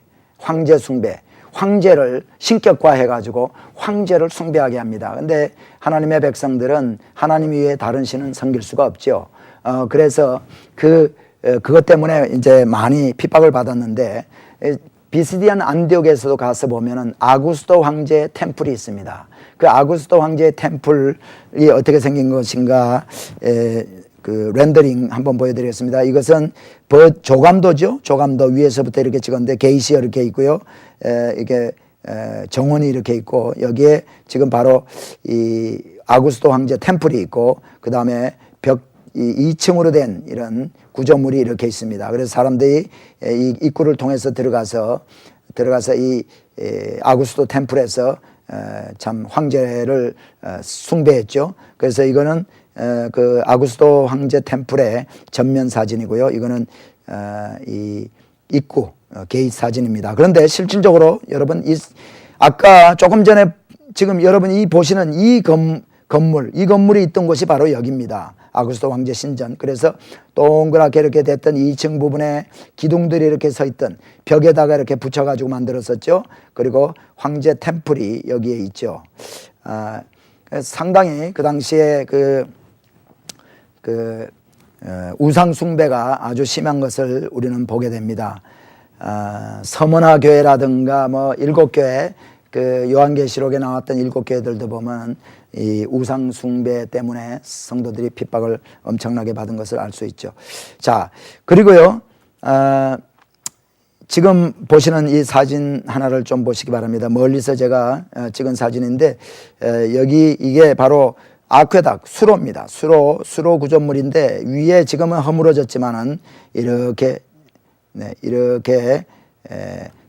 황제를 신격화해가지고 황제를 숭배하게 합니다. 근데 하나님의 백성들은 하나님 외에 다른 신은 섬길 수가 없죠. 그래서 그것 때문에 이제 많이 핍박을 받았는데, 비스디안 안디옥에서도 가서 보면은 아구스도 황제의 템플이 있습니다. 그 아구스도 황제의 템플이 어떻게 생긴 것인가, 그 렌더링 한번 보여드리겠습니다. 이것은 조감도죠. 조감도 위에서부터 이렇게 찍었는데 게이시어 이렇게 있고요. 이게 정원이 이렇게 있고, 여기에 지금 바로 이 아구스도 황제 템플이 있고, 그 다음에 이 2층으로 된 이런 구조물이 이렇게 있습니다. 그래서 사람들이 이 입구를 통해서 들어가서 이 아구스도 템플에서 참 황제를 숭배했죠. 그래서 이거는 그 아구스도 황제 템플의 전면 사진이고요. 이거는 이 입구 게이트 사진입니다. 그런데 실질적으로 여러분 아까 조금 전에 지금 여러분이 보시는 이 건물이 있던 곳이 바로 여기입니다. 아구스도 황제 신전. 그래서 동그랗게 이렇게 됐던 2층 부분에 기둥들이 이렇게 서 있던 벽에다가 이렇게 붙여가지고 만들었었죠. 그리고 황제 템플이 여기에 있죠. 상당히 그 당시에 우상 숭배가 아주 심한 것을 우리는 보게 됩니다. 서문화 교회라든가 뭐 7교회, 그 요한계시록에 나왔던 7교회들도 보면 이 우상 숭배 때문에 성도들이 핍박을 엄청나게 받은 것을 알 수 있죠. 자, 그리고요, 지금 보시는 이 사진 하나를 좀 보시기 바랍니다. 멀리서 제가 찍은 사진인데, 여기 이게 바로 아퀘닥, 수로입니다. 수로 구조물인데, 위에 지금은 허물어졌지만은 이렇게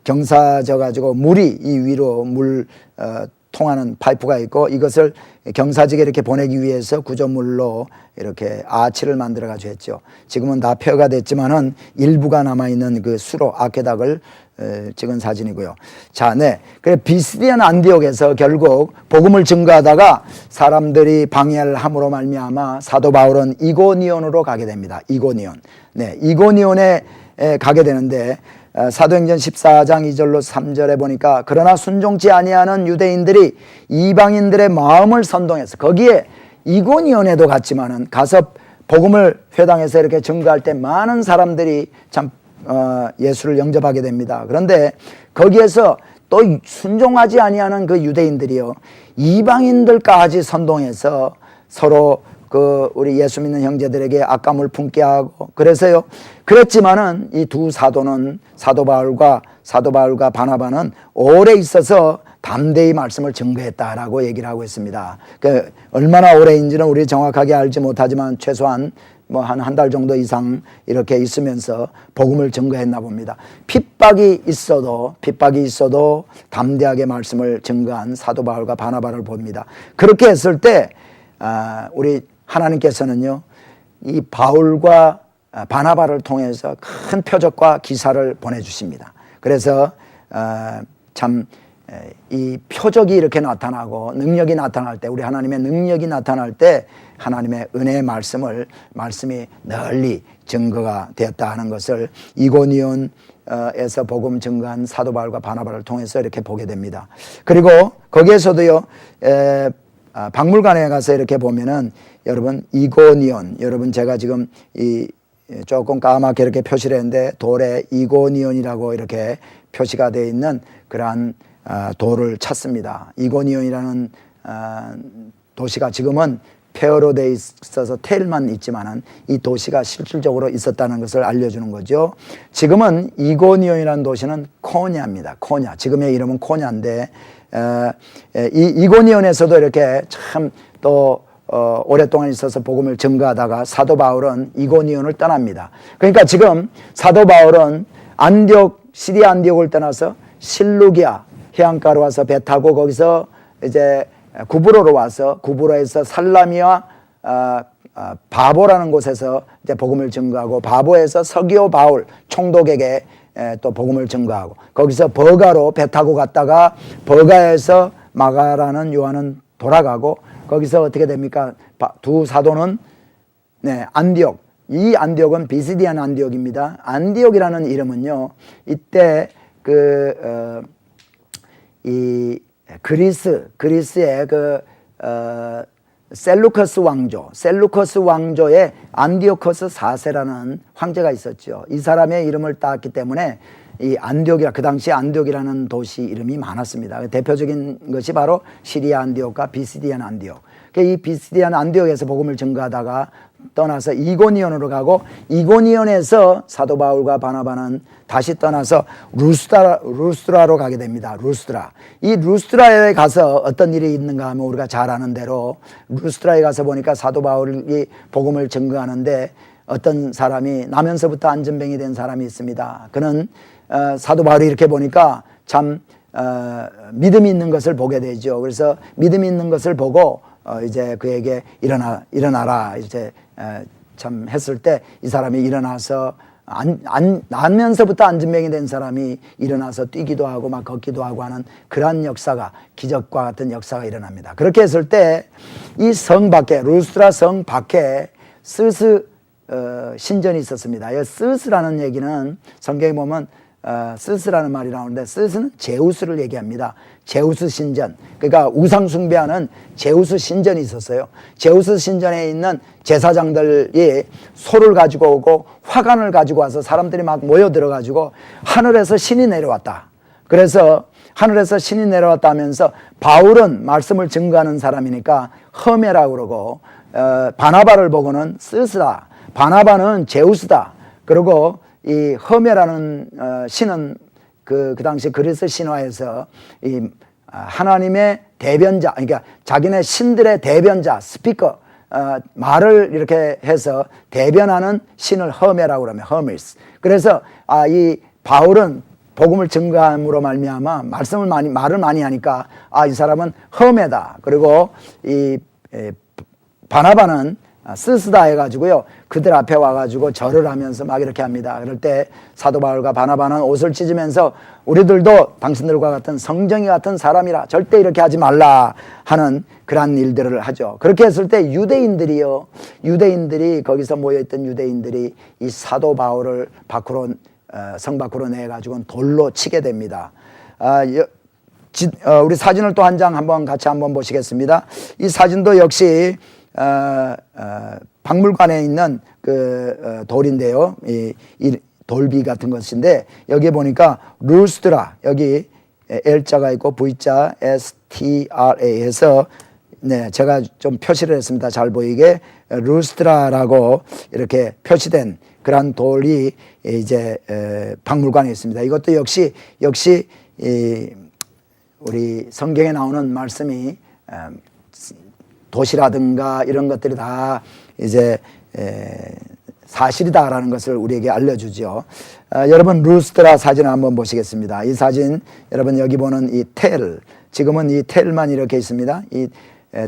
경사져 가지고 물이 이 위로 통하는 파이프가 있고, 이것을 경사지게 이렇게 보내기 위해서 구조물로 이렇게 아치를 만들어 가지고 했죠. 지금은 다 폐허가 됐지만은 일부가 남아 있는 그 수로 아케닥을 찍은 사진이고요. 자, 그래 비스디안 안디옥에서 결국 복음을 증거하다가 사람들이 방해를 함으로 말미암아 사도 바울은 이고니온으로 가게 됩니다. 이고니온에 가게 되는데, 사도행전 14장 2절로 3절에 보니까 그러나 순종치 아니하는 유대인들이 이방인들의 마음을 선동해서, 거기에 이고니온에도 갔지만은 가서 복음을 회당에서 이렇게 증거할 때 많은 사람들이 참 예수를 영접하게 됩니다. 그런데 거기에서 또 순종하지 아니하는 그 유대인들이요, 이방인들까지 선동해서 서로 우리 예수 믿는 형제들에게 악감을 품게 하고, 그랬지만은 이 두 사도는 사도 바울과 바나바는 오래 있어서 담대히 말씀을 증거했다라고 얘기를 하고 있습니다. 얼마나 오래인지는 우리 정확하게 알지 못하지만 최소한 뭐 한 달 정도 이상 이렇게 있으면서 복음을 증거했나 봅니다. 핍박이 있어도 담대하게 말씀을 증거한 사도 바울과 바나바를 봅니다. 그렇게 했을 때 우리 하나님께서는요, 이 바울과 바나바를 통해서 큰 표적과 기사를 보내주십니다. 그래서 참 이 표적이 이렇게 나타나고 능력이 나타날 때, 우리 하나님의 능력이 나타날 때 하나님의 은혜의 말씀이 널리 증거가 되었다 하는 것을 이고니온에서 복음 증거한 사도 바울과 바나바를 통해서 이렇게 보게 됩니다. 그리고 거기에서도요, 박물관에 가서 이렇게 보면은 여러분 이고니온, 여러분 제가 지금 조금 까맣게 이렇게 표시를 했는데 돌에 이고니온이라고 이렇게 표시가 되어 있는 그러한 돌을 찾습니다. 이고니온이라는 도시가 지금은 폐허로 되어 있어서 텔만 있지만은 이 도시가 실질적으로 있었다는 것을 알려주는 거죠. 지금은 이고니온이라는 도시는 코냐입니다. 코냐. 지금의 이름은 코냐인데, 이고니온에서도 이렇게 참 또 오랫동안 있어서 복음을 증거하다가 사도 바울은 이고니온을 떠납니다. 그러니까 지금 사도 바울은 시리아 안디옥을 떠나서 실루기아 해안가로 와서 배 타고 거기서 이제 구브로로 와서 구브로에서 살라미와 바보라는 곳에서 이제 복음을 증거하고, 바보에서 서기오 바울 총독에게 또 복음을 증거하고, 거기서 버가로 배 타고 갔다가 버가에서 마가라는 요한은 돌아가고, 거기서 어떻게 됩니까? 두 사도는 안디옥, 이 안디옥은 비시디안 안디옥입니다. 안디옥이라는 이름은요, 이때 이 그리스의 셀루커스 왕조의 안디오커스 4세라는 황제가 있었죠. 이 사람의 이름을 따왔기 때문에 이 안디옥이라, 그 당시 안디옥이라는 도시 이름이 많았습니다. 대표적인 것이 바로 시리아 안디옥과 비시디안 안디옥. 이 비시디안 안디옥에서 복음을 전가하다가 떠나서 이고니온으로 가고, 이고니온에서 사도 바울과 바나바는 다시 떠나서 루스드라로 가게 됩니다. 루스드라. 이 루스드라에 가서 어떤 일이 있는가 하면 우리가 잘 아는 대로 루스드라에 가서 보니까 사도 바울이 복음을 전가하는데 어떤 사람이 나면서부터 안전병이 된 사람이 있습니다. 그는 사도 바울이 이렇게 보니까 참 믿음이 있는 것을 보게 되죠. 그래서 믿음이 있는 것을 보고 이제 그에게 일어나라 이제 참 했을 때 이 사람이 일어나서 나면서부터 안전병이 된 사람이 일어나서 뛰기도 하고 막 걷기도 하고 하는 그러한 역사가, 기적과 같은 역사가 일어납니다. 그렇게 했을 때 이 성 밖에, 루스드라 성 밖에 스스 신전이 있었습니다. 이 스스라는 얘기는 성경에 보면 스스라는 말이 나오는데, 스스는 제우스를 얘기합니다. 제우스 신전, 그러니까 우상 숭배하는 제우스 신전이 있었어요. 제우스 신전에 있는 제사장들이 소를 가지고 오고 화관을 가지고 와서 사람들이 막 모여들어 가지고 하늘에서 신이 내려왔다. 그래서 하늘에서 신이 내려왔다 하면서 바울은 말씀을 증거하는 사람이니까 허메라고 그러고, 바나바를 보고는 스스다, 바나바는 제우스다. 그리고 이 허메라는 신은 그 당시 그리스 신화에서 이 하나님의 대변자, 그러니까 자기네 신들의 대변자, 스피커, 말을 이렇게 해서 대변하는 신을 허메라고 그러면 허메스. 그래서 이 바울은 복음을 증거함으로 말미암아 말을 많이 하니까 이 사람은 허메다. 그리고 이 바나바는 스스다 해가지고요, 그들 앞에 와가지고 절을 하면서 막 이렇게 합니다. 그럴 때 사도 바울과 바나바는 옷을 찢으면서 우리들도 당신들과 같은 성정이 같은 사람이라 절대 이렇게 하지 말라 하는 그러한 일들을 하죠. 그렇게 했을 때 유대인들이 거기서 모여있던 유대인들이 이 사도 바울을 밖으로 성 밖으로 내가지고 돌로 치게 됩니다. 우리 사진을 또 한 장 같이 한번 보시겠습니다. 이 사진도 역시 박물관에 있는 그 돌인데요. 이 돌비 같은 것인데, 여기 보니까 루스드라, 여기 L자가 있고 V자 STRA 해서 제가 좀 표시를 했습니다. 잘 보이게 루스드라라고 이렇게 표시된 그런 돌이 이제 박물관에 있습니다. 이것도 역시 우리 성경에 나오는 말씀이 도시라든가 이런 것들이 다 이제 사실이다라는 것을 우리에게 알려주죠. 여러분 루스드라 사진을 한번 보시겠습니다. 이 사진, 여러분 여기 보는 이 텔, 지금은 이 텔만 이렇게 있습니다. 이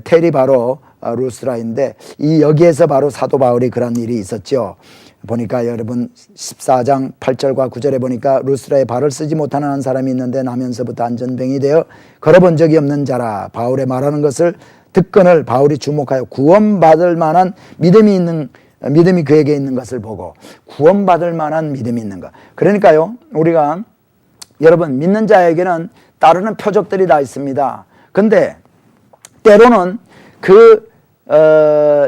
텔이 바로 루스드라인데, 여기에서 바로 사도 바울이 그런 일이 있었죠. 보니까 여러분 14장 8절과 9절에 보니까 루스드라에 발을 쓰지 못하는 한 사람이 있는데 나면서부터 안전병이 되어 걸어본 적이 없는 자라. 바울의 말하는 것을 듣건을 바울이 주목하여 구원받을 만한 믿음이 그에게 있는 것을 보고, 구원받을 만한 믿음이 있는 것. 그러니까요, 우리가 여러분 믿는 자에게는 따르는 표적들이 다 있습니다. 근데 때로는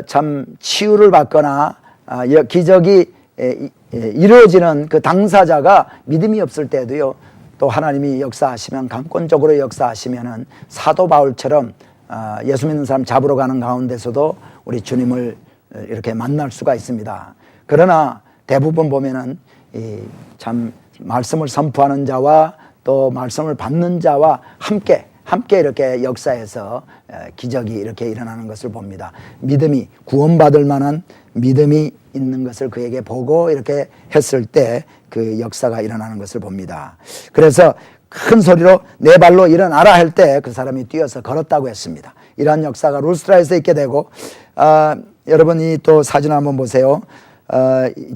참 치유를 받거나 기적이 이루어지는 그 당사자가 믿음이 없을 때도요, 또 하나님이 역사하시면, 강권적으로 역사하시면은 사도 바울처럼 예수 믿는 사람 잡으러 가는 가운데서도 우리 주님을 이렇게 만날 수가 있습니다. 그러나 대부분 보면은 참 말씀을 선포하는 자와 또 말씀을 받는 자와 함께 이렇게 역사에서 기적이 이렇게 일어나는 것을 봅니다. 믿음이, 구원받을 만한 믿음이 있는 것을 그에게 보고 이렇게 했을 때 그 역사가 일어나는 것을 봅니다. 그래서 큰 소리로 내 발로 일어나라 할 때 그 사람이 뛰어서 걸었다고 했습니다. 이러한 역사가 루스드라에서 있게 되고, 여러분이 또 사진 한번 보세요.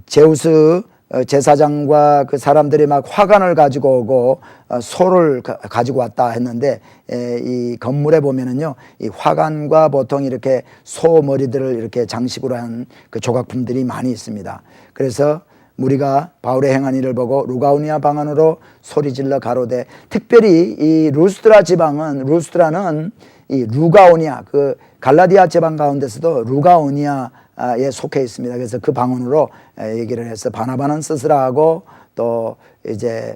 제우스 제사장과 그 사람들이 막 화관을 가지고 오고 소를 가지고 왔다 했는데, 이 건물에 보면은요, 이 화관과 보통 이렇게 소 머리들을 이렇게 장식으로 한 그 조각품들이 많이 있습니다. 그래서 무리가 바울의 행한 일을 보고 루가오니아 방언으로 소리질러 가로되, 특별히 이 루스드라는 이 루가오니아, 그 갈라디아 지방 가운데서도 루가오니아에 속해 있습니다. 그래서 그 방언으로 얘기를 해서 바나바는 스스라 하고 또 이제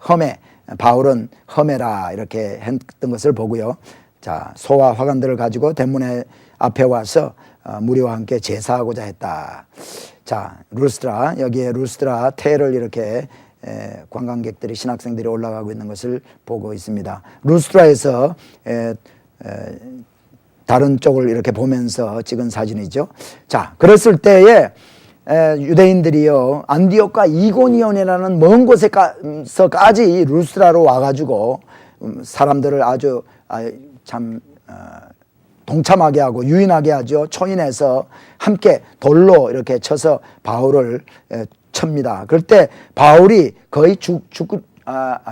험해, 바울은 험해라 이렇게 했던 것을 보고요. 자, 소와 화관들을 가지고 대문에 앞에 와서 무리와 함께 제사하고자 했다. 자, 루스드라, 여기에 루스드라 태를 이렇게 관광객들이, 신학생들이 올라가고 있는 것을 보고 있습니다. 루스드라에서 다른 쪽을 이렇게 보면서 찍은 사진이죠. 자, 그랬을 때에 유대인들이요, 안디옥과 이고니온이라는 먼 곳에서까지 루스드라로 와가지고 사람들을 아주 참 동참하게 하고 유인하게 하죠. 초인해서 함께 돌로 이렇게 쳐서 바울을 칩니다. 그럴 때 바울이 거의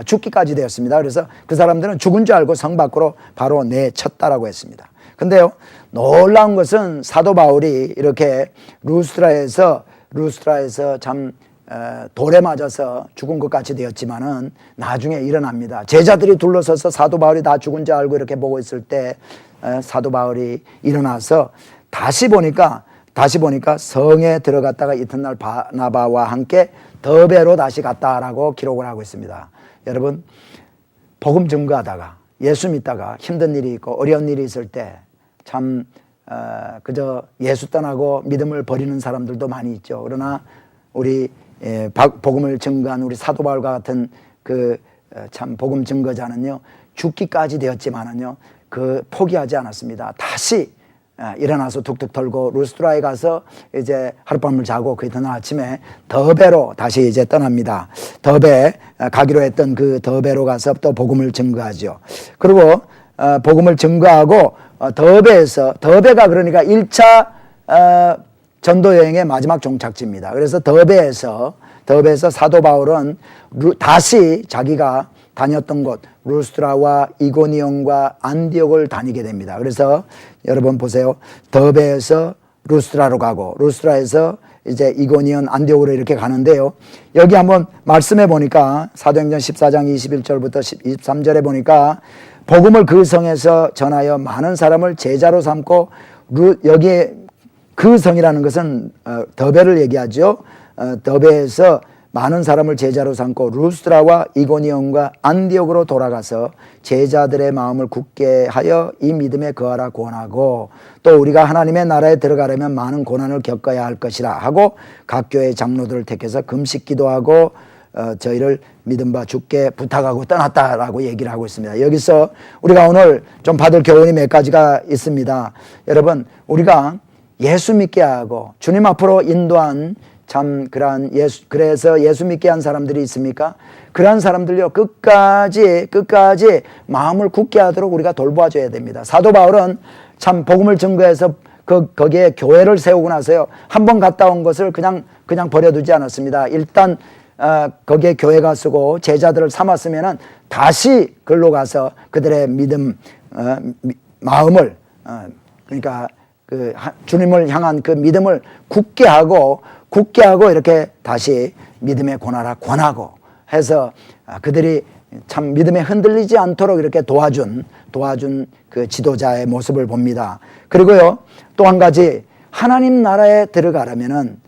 죽기까지 되었습니다. 그래서 그 사람들은 죽은 줄 알고 성 밖으로 바로 내쳤다라고 했습니다. 근데요, 놀라운 것은 사도 바울이 이렇게 루스드라에서 참 돌에 맞아서 죽은 것 같이 되었지만은 나중에 일어납니다. 제자들이 둘러서서 사도 바울이 다 죽은 줄 알고 이렇게 보고 있을 때 사도 바울이 일어나서 다시 보니까 성에 들어갔다가 이튿날 바나바와 함께 더베로 다시 갔다라고 기록을 하고 있습니다. 여러분, 복음 증거하다가 예수 믿다가 힘든 일이 있고 어려운 일이 있을 때 참 그저 예수 떠나고 믿음을 버리는 사람들도 많이 있죠. 그러나 우리 복음을 증거한 우리 사도 바울과 같은 그 참 복음 증거자는요, 죽기까지 되었지만은요, 그 포기하지 않았습니다. 다시 일어나서 툭툭 털고 루스드라에 가서 이제 하룻밤을 자고 그 이튿날 아침에 더베로 다시 이제 떠납니다. 더베 가기로 했던 그 더베로 가서 또 복음을 증거하죠. 그리고 복음을 증거하고 더베가 그러니까 1차 전도 여행의 마지막 종착지입니다. 그래서 더베에서 사도 바울은 다시 자기가 다녔던 곳 루스드라와 이고니온과 안디옥을 다니게 됩니다. 그래서 여러분 보세요. 더베에서 루스드라로 가고 루스드라에서 이제 이고니온 안디옥으로 이렇게 가는데요. 여기 한번 말씀해 보니까 사도행전 14장 21절부터 23절에 보니까 복음을 그 성에서 전하여 많은 사람을 제자로 삼고 여기에 그 성이라는 것은 더베를 얘기하죠. 더베에서 많은 사람을 제자로 삼고 루스드라와 이고니온과 안디옥으로 돌아가서 제자들의 마음을 굳게 하여 이 믿음에 거하라 권하고 또 우리가 하나님의 나라에 들어가려면 많은 고난을 겪어야 할 것이라 하고 각 교회 장로들을 택해서 금식 기도하고 저희를 믿음 바 주께 부탁하고 떠났다라고 얘기를 하고 있습니다. 여기서 우리가 오늘 좀 받을 교훈이 몇 가지가 있습니다. 여러분, 우리가 예수 믿게 하고 주님 앞으로 인도한 참 그러한 그래서 예수 믿게 한 사람들이 있습니까? 그러한 사람들요, 끝까지 마음을 굳게 하도록 우리가 돌봐줘야 됩니다. 사도 바울은 참 복음을 증거해서 거기에 교회를 세우고 나서요, 한번 갔다 온 것을 그냥 버려두지 않았습니다. 일단 거기에 교회가 쓰고 제자들을 삼았으면은 다시 글로 가서 그들의 믿음 마음을 그러니까 그 주님을 향한 그 믿음을 굳게 하고 이렇게 다시 믿음의 고난을 권하고 해서 그들이 참 믿음에 흔들리지 않도록 이렇게 도와준 그 지도자의 모습을 봅니다. 그리고요, 또 한 가지, 하나님 나라에 들어가려면은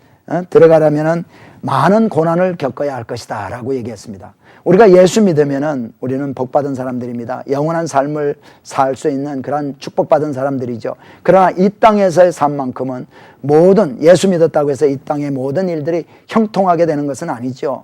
많은 고난을 겪어야 할 것이다 라고 얘기했습니다. 우리가 예수 믿으면은 우리는 복받은 사람들입니다. 영원한 삶을 살 수 있는 그런 축복받은 사람들이죠. 그러나 이 땅에서의 삶만큼은 모든 예수 믿었다고 해서 이 땅의 모든 일들이 형통하게 되는 것은 아니죠.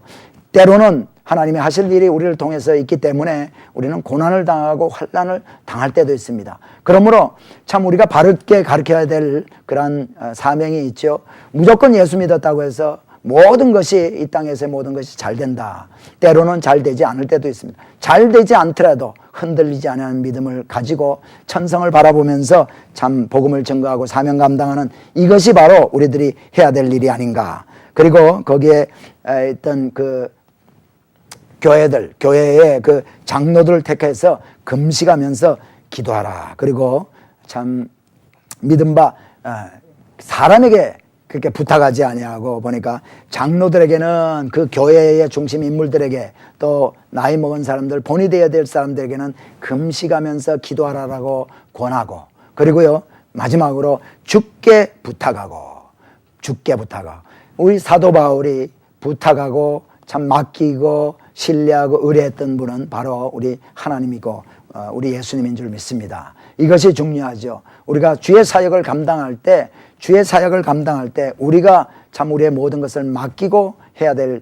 때로는 하나님이 하실 일이 우리를 통해서 있기 때문에 우리는 고난을 당하고 환난을 당할 때도 있습니다. 그러므로 참 우리가 바르게 가르쳐야 될 그런 사명이 있죠. 무조건 예수 믿었다고 해서 모든 것이 이 땅에서의 모든 것이 잘 된다. 때로는 잘 되지 않을 때도 있습니다. 잘 되지 않더라도 흔들리지 않는 믿음을 가지고 천성을 바라보면서 참 복음을 증거하고 사명 감당하는 이것이 바로 우리들이 해야 될 일이 아닌가. 그리고 거기에 있던 그 교회의 그 장로들을 택해서 금식하면서 기도하라. 그리고 참 믿음 바 사람에게 그렇게 부탁하지 아니하고 보니까 장로들에게는 그 교회의 중심 인물들에게 또 나이 먹은 사람들 본이 되어야 될 사람들에게는 금식하면서 기도하라라고 권하고 그리고요 마지막으로 주께 부탁하고 우리 사도 바울이 부탁하고 참 맡기고 신뢰하고 의뢰했던 분은 바로 우리 하나님이고 우리 예수님인 줄 믿습니다. 이것이 중요하죠. 우리가 주의 사역을 감당할 때 우리가 참 우리의 모든 것을 맡기고 해야 될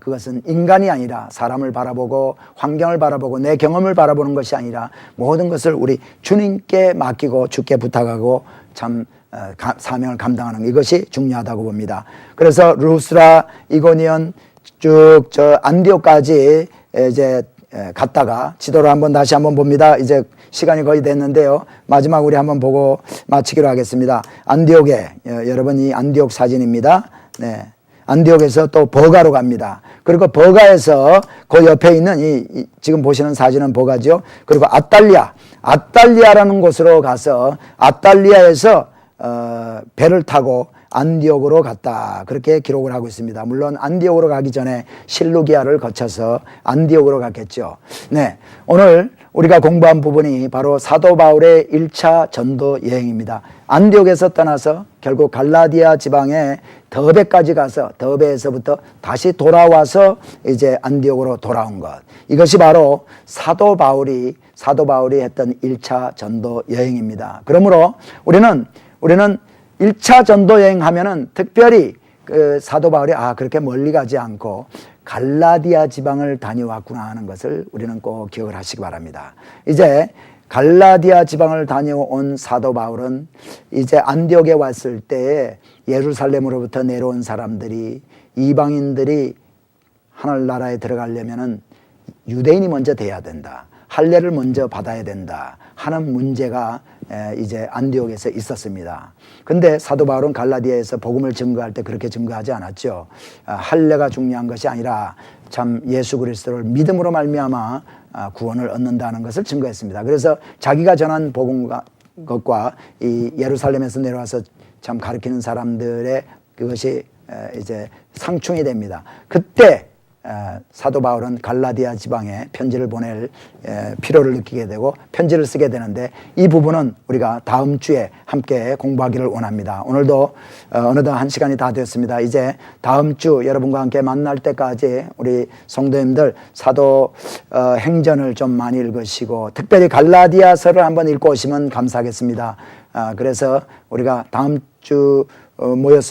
그것은 인간이 아니라 사람을 바라보고 환경을 바라보고 내 경험을 바라보는 것이 아니라 모든 것을 우리 주님께 맡기고 주께 부탁하고 참 사명을 감당하는 이것이 중요하다고 봅니다. 그래서 루스라, 이고니온 쭉 저 안디옥까지 이제 갔다가 지도를 다시 한번 봅니다. 이제 시간이 거의 됐는데요. 마지막 우리 한번 보고 마치기로 하겠습니다. 안디옥에 여러분 이 안디옥 사진입니다. 네. 안디옥에서 또 버가로 갑니다. 그리고 버가에서 그 옆에 있는 이 지금 보시는 사진은 버가죠. 그리고 아탈리아라는 곳으로 가서 아탈리아에서 배를 타고 안디옥으로 갔다. 그렇게 기록을 하고 있습니다. 물론 안디옥으로 가기 전에 실루기아를 거쳐서 안디옥으로 갔겠죠. 네. 오늘 우리가 공부한 부분이 바로 사도 바울의 1차 전도 여행입니다. 안디옥에서 떠나서 결국 갈라디아 지방의 더베까지 가서 더베에서부터 다시 돌아와서 이제 안디옥으로 돌아온 것. 이것이 바로 사도 바울이 했던 1차 전도 여행입니다. 그러므로 우리는 1차 전도 여행 하면은 특별히 그 사도 바울이 그렇게 멀리 가지 않고 갈라디아 지방을 다녀왔구나 하는 것을 우리는 꼭 기억을 하시기 바랍니다. 이제 갈라디아 지방을 다녀온 사도 바울은 이제 안디옥에 왔을 때 예루살렘으로부터 내려온 사람들이 이방인들이 하늘나라에 들어가려면은 유대인이 먼저 돼야 된다. 할례를 먼저 받아야 된다 하는 문제가 이제 안디옥에서 있었습니다. 근데 사도 바울은 갈라디아에서 복음을 증거할 때 그렇게 증거하지 않았죠. 할례가 중요한 것이 아니라 참 예수 그리스도를 믿음으로 말미암아 구원을 얻는다는 것을 증거했습니다. 그래서 자기가 전한 복음과 것과 이 예루살렘에서 내려와서 참 가르치는 사람들의 그것이 이제 상충이 됩니다. 그때 사도 바울은 갈라디아 지방에 편지를 보낼 필요를 느끼게 되고 편지를 쓰게 되는데 이 부분은 우리가 다음 주에 함께 공부하기를 원합니다. 오늘도 어느덧 1시간이 다 됐습니다. 이제 다음 주 여러분과 함께 만날 때까지 우리 성도님들 사도 행전을 좀 많이 읽으시고 특별히 갈라디아서를 한번 읽고 오시면 감사하겠습니다. 그래서 우리가 다음 주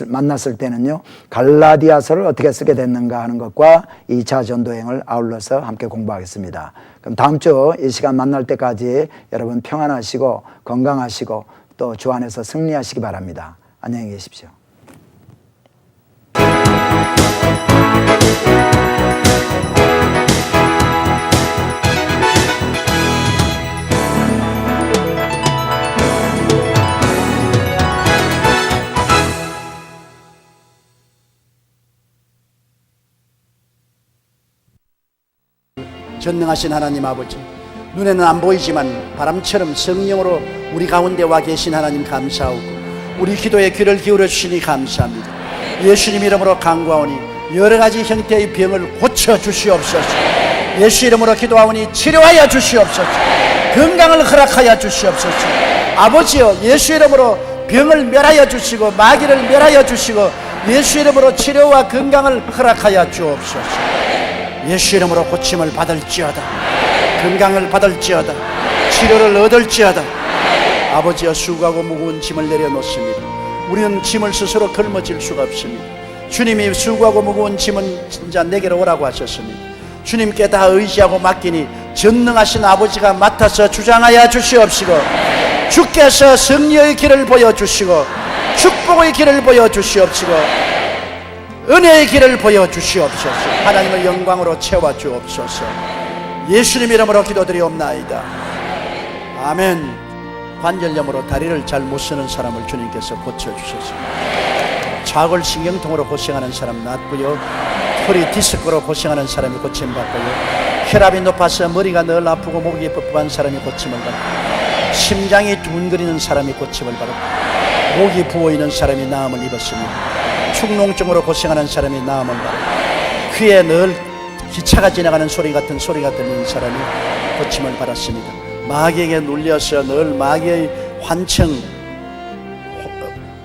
만났을 때는요, 갈라디아서를 어떻게 쓰게 됐는가 하는 것과 2차 전도행을 아울러서 함께 공부하겠습니다. 그럼 다음 주 이 시간 만날 때까지 여러분 평안하시고 건강하시고 또 주 안에서 승리하시기 바랍니다. 안녕히 계십시오. 전능하신 하나님 아버지, 눈에는 안 보이지만 바람처럼 성령으로 우리 가운데 와 계신 하나님 감사하고 우리 기도에 귀를 기울여 주시니 감사합니다. 예수님 이름으로 간구하오니 여러 가지 형태의 병을 고쳐 주시옵소서. 예수 이름으로 기도하오니 치료하여 주시옵소서. 건강을 허락하여 주시옵소서. 아버지여, 예수 이름으로 병을 멸하여 주시고 마귀를 멸하여 주시고 예수 이름으로 치료와 건강을 허락하여 주옵소서. 예수 이름으로 고침을 받을지어다, 건강을 받을지어다, 치료를 얻을지어다. 아버지여, 수고하고 무거운 짐을 내려놓습니다. 우리는 짐을 스스로 걸머질 수가 없습니다. 주님이 수고하고 무거운 짐은 진짜 내게로 오라고 하셨습니다. 주님께 다 의지하고 맡기니 전능하신 아버지가 맡아서 주장하여 주시옵시고 주께서 승리의 길을 보여주시고 축복의 길을 보여주시옵시고 은혜의 길을 보여주시옵소서. 하나님의 영광으로 채워주옵소서. 예수님 이름으로 기도드리옵나이다. 아멘. 관절염으로 다리를 잘 못 쓰는 사람을 주님께서 고쳐주셔서 좌골 신경통으로 고생하는 사람 낫고요, 허리 디스크로 고생하는 사람이 고침받고요, 혈압이 높아서 머리가 늘 아프고 목이 뻑뻑한 사람이 고침을 받고 심장이 두근거리는 사람이 고침을 받고 목이 부어있는 사람이 나음을 입었습니다. 축농증으로 고생하는 사람이 나음을 받고 귀에 늘 기차가 지나가는 소리 같은 소리가 들리는 사람이 고침을 받았습니다. 마귀에게 눌려서 늘 마귀의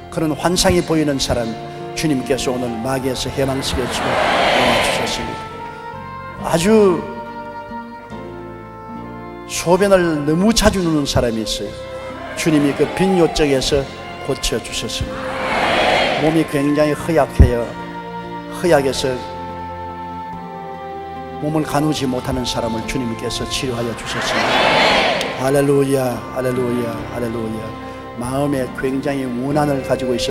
그런 환상이 보이는 사람, 주님께서 오늘 마귀에서 해방시켜 주시고 있었습니다. 아주 소변을 너무 자주 누는 사람이 있어요. 주님이 그 빈요적에서 고쳐주셨습니다. 몸이 굉장히 허약해서 몸을 가누지 못하는 사람을 주님께서 치료하여 주셨습니다. 할렐루야, 할렐루야, 할렐루야. 마음에 굉장히 원한을 가지고 있어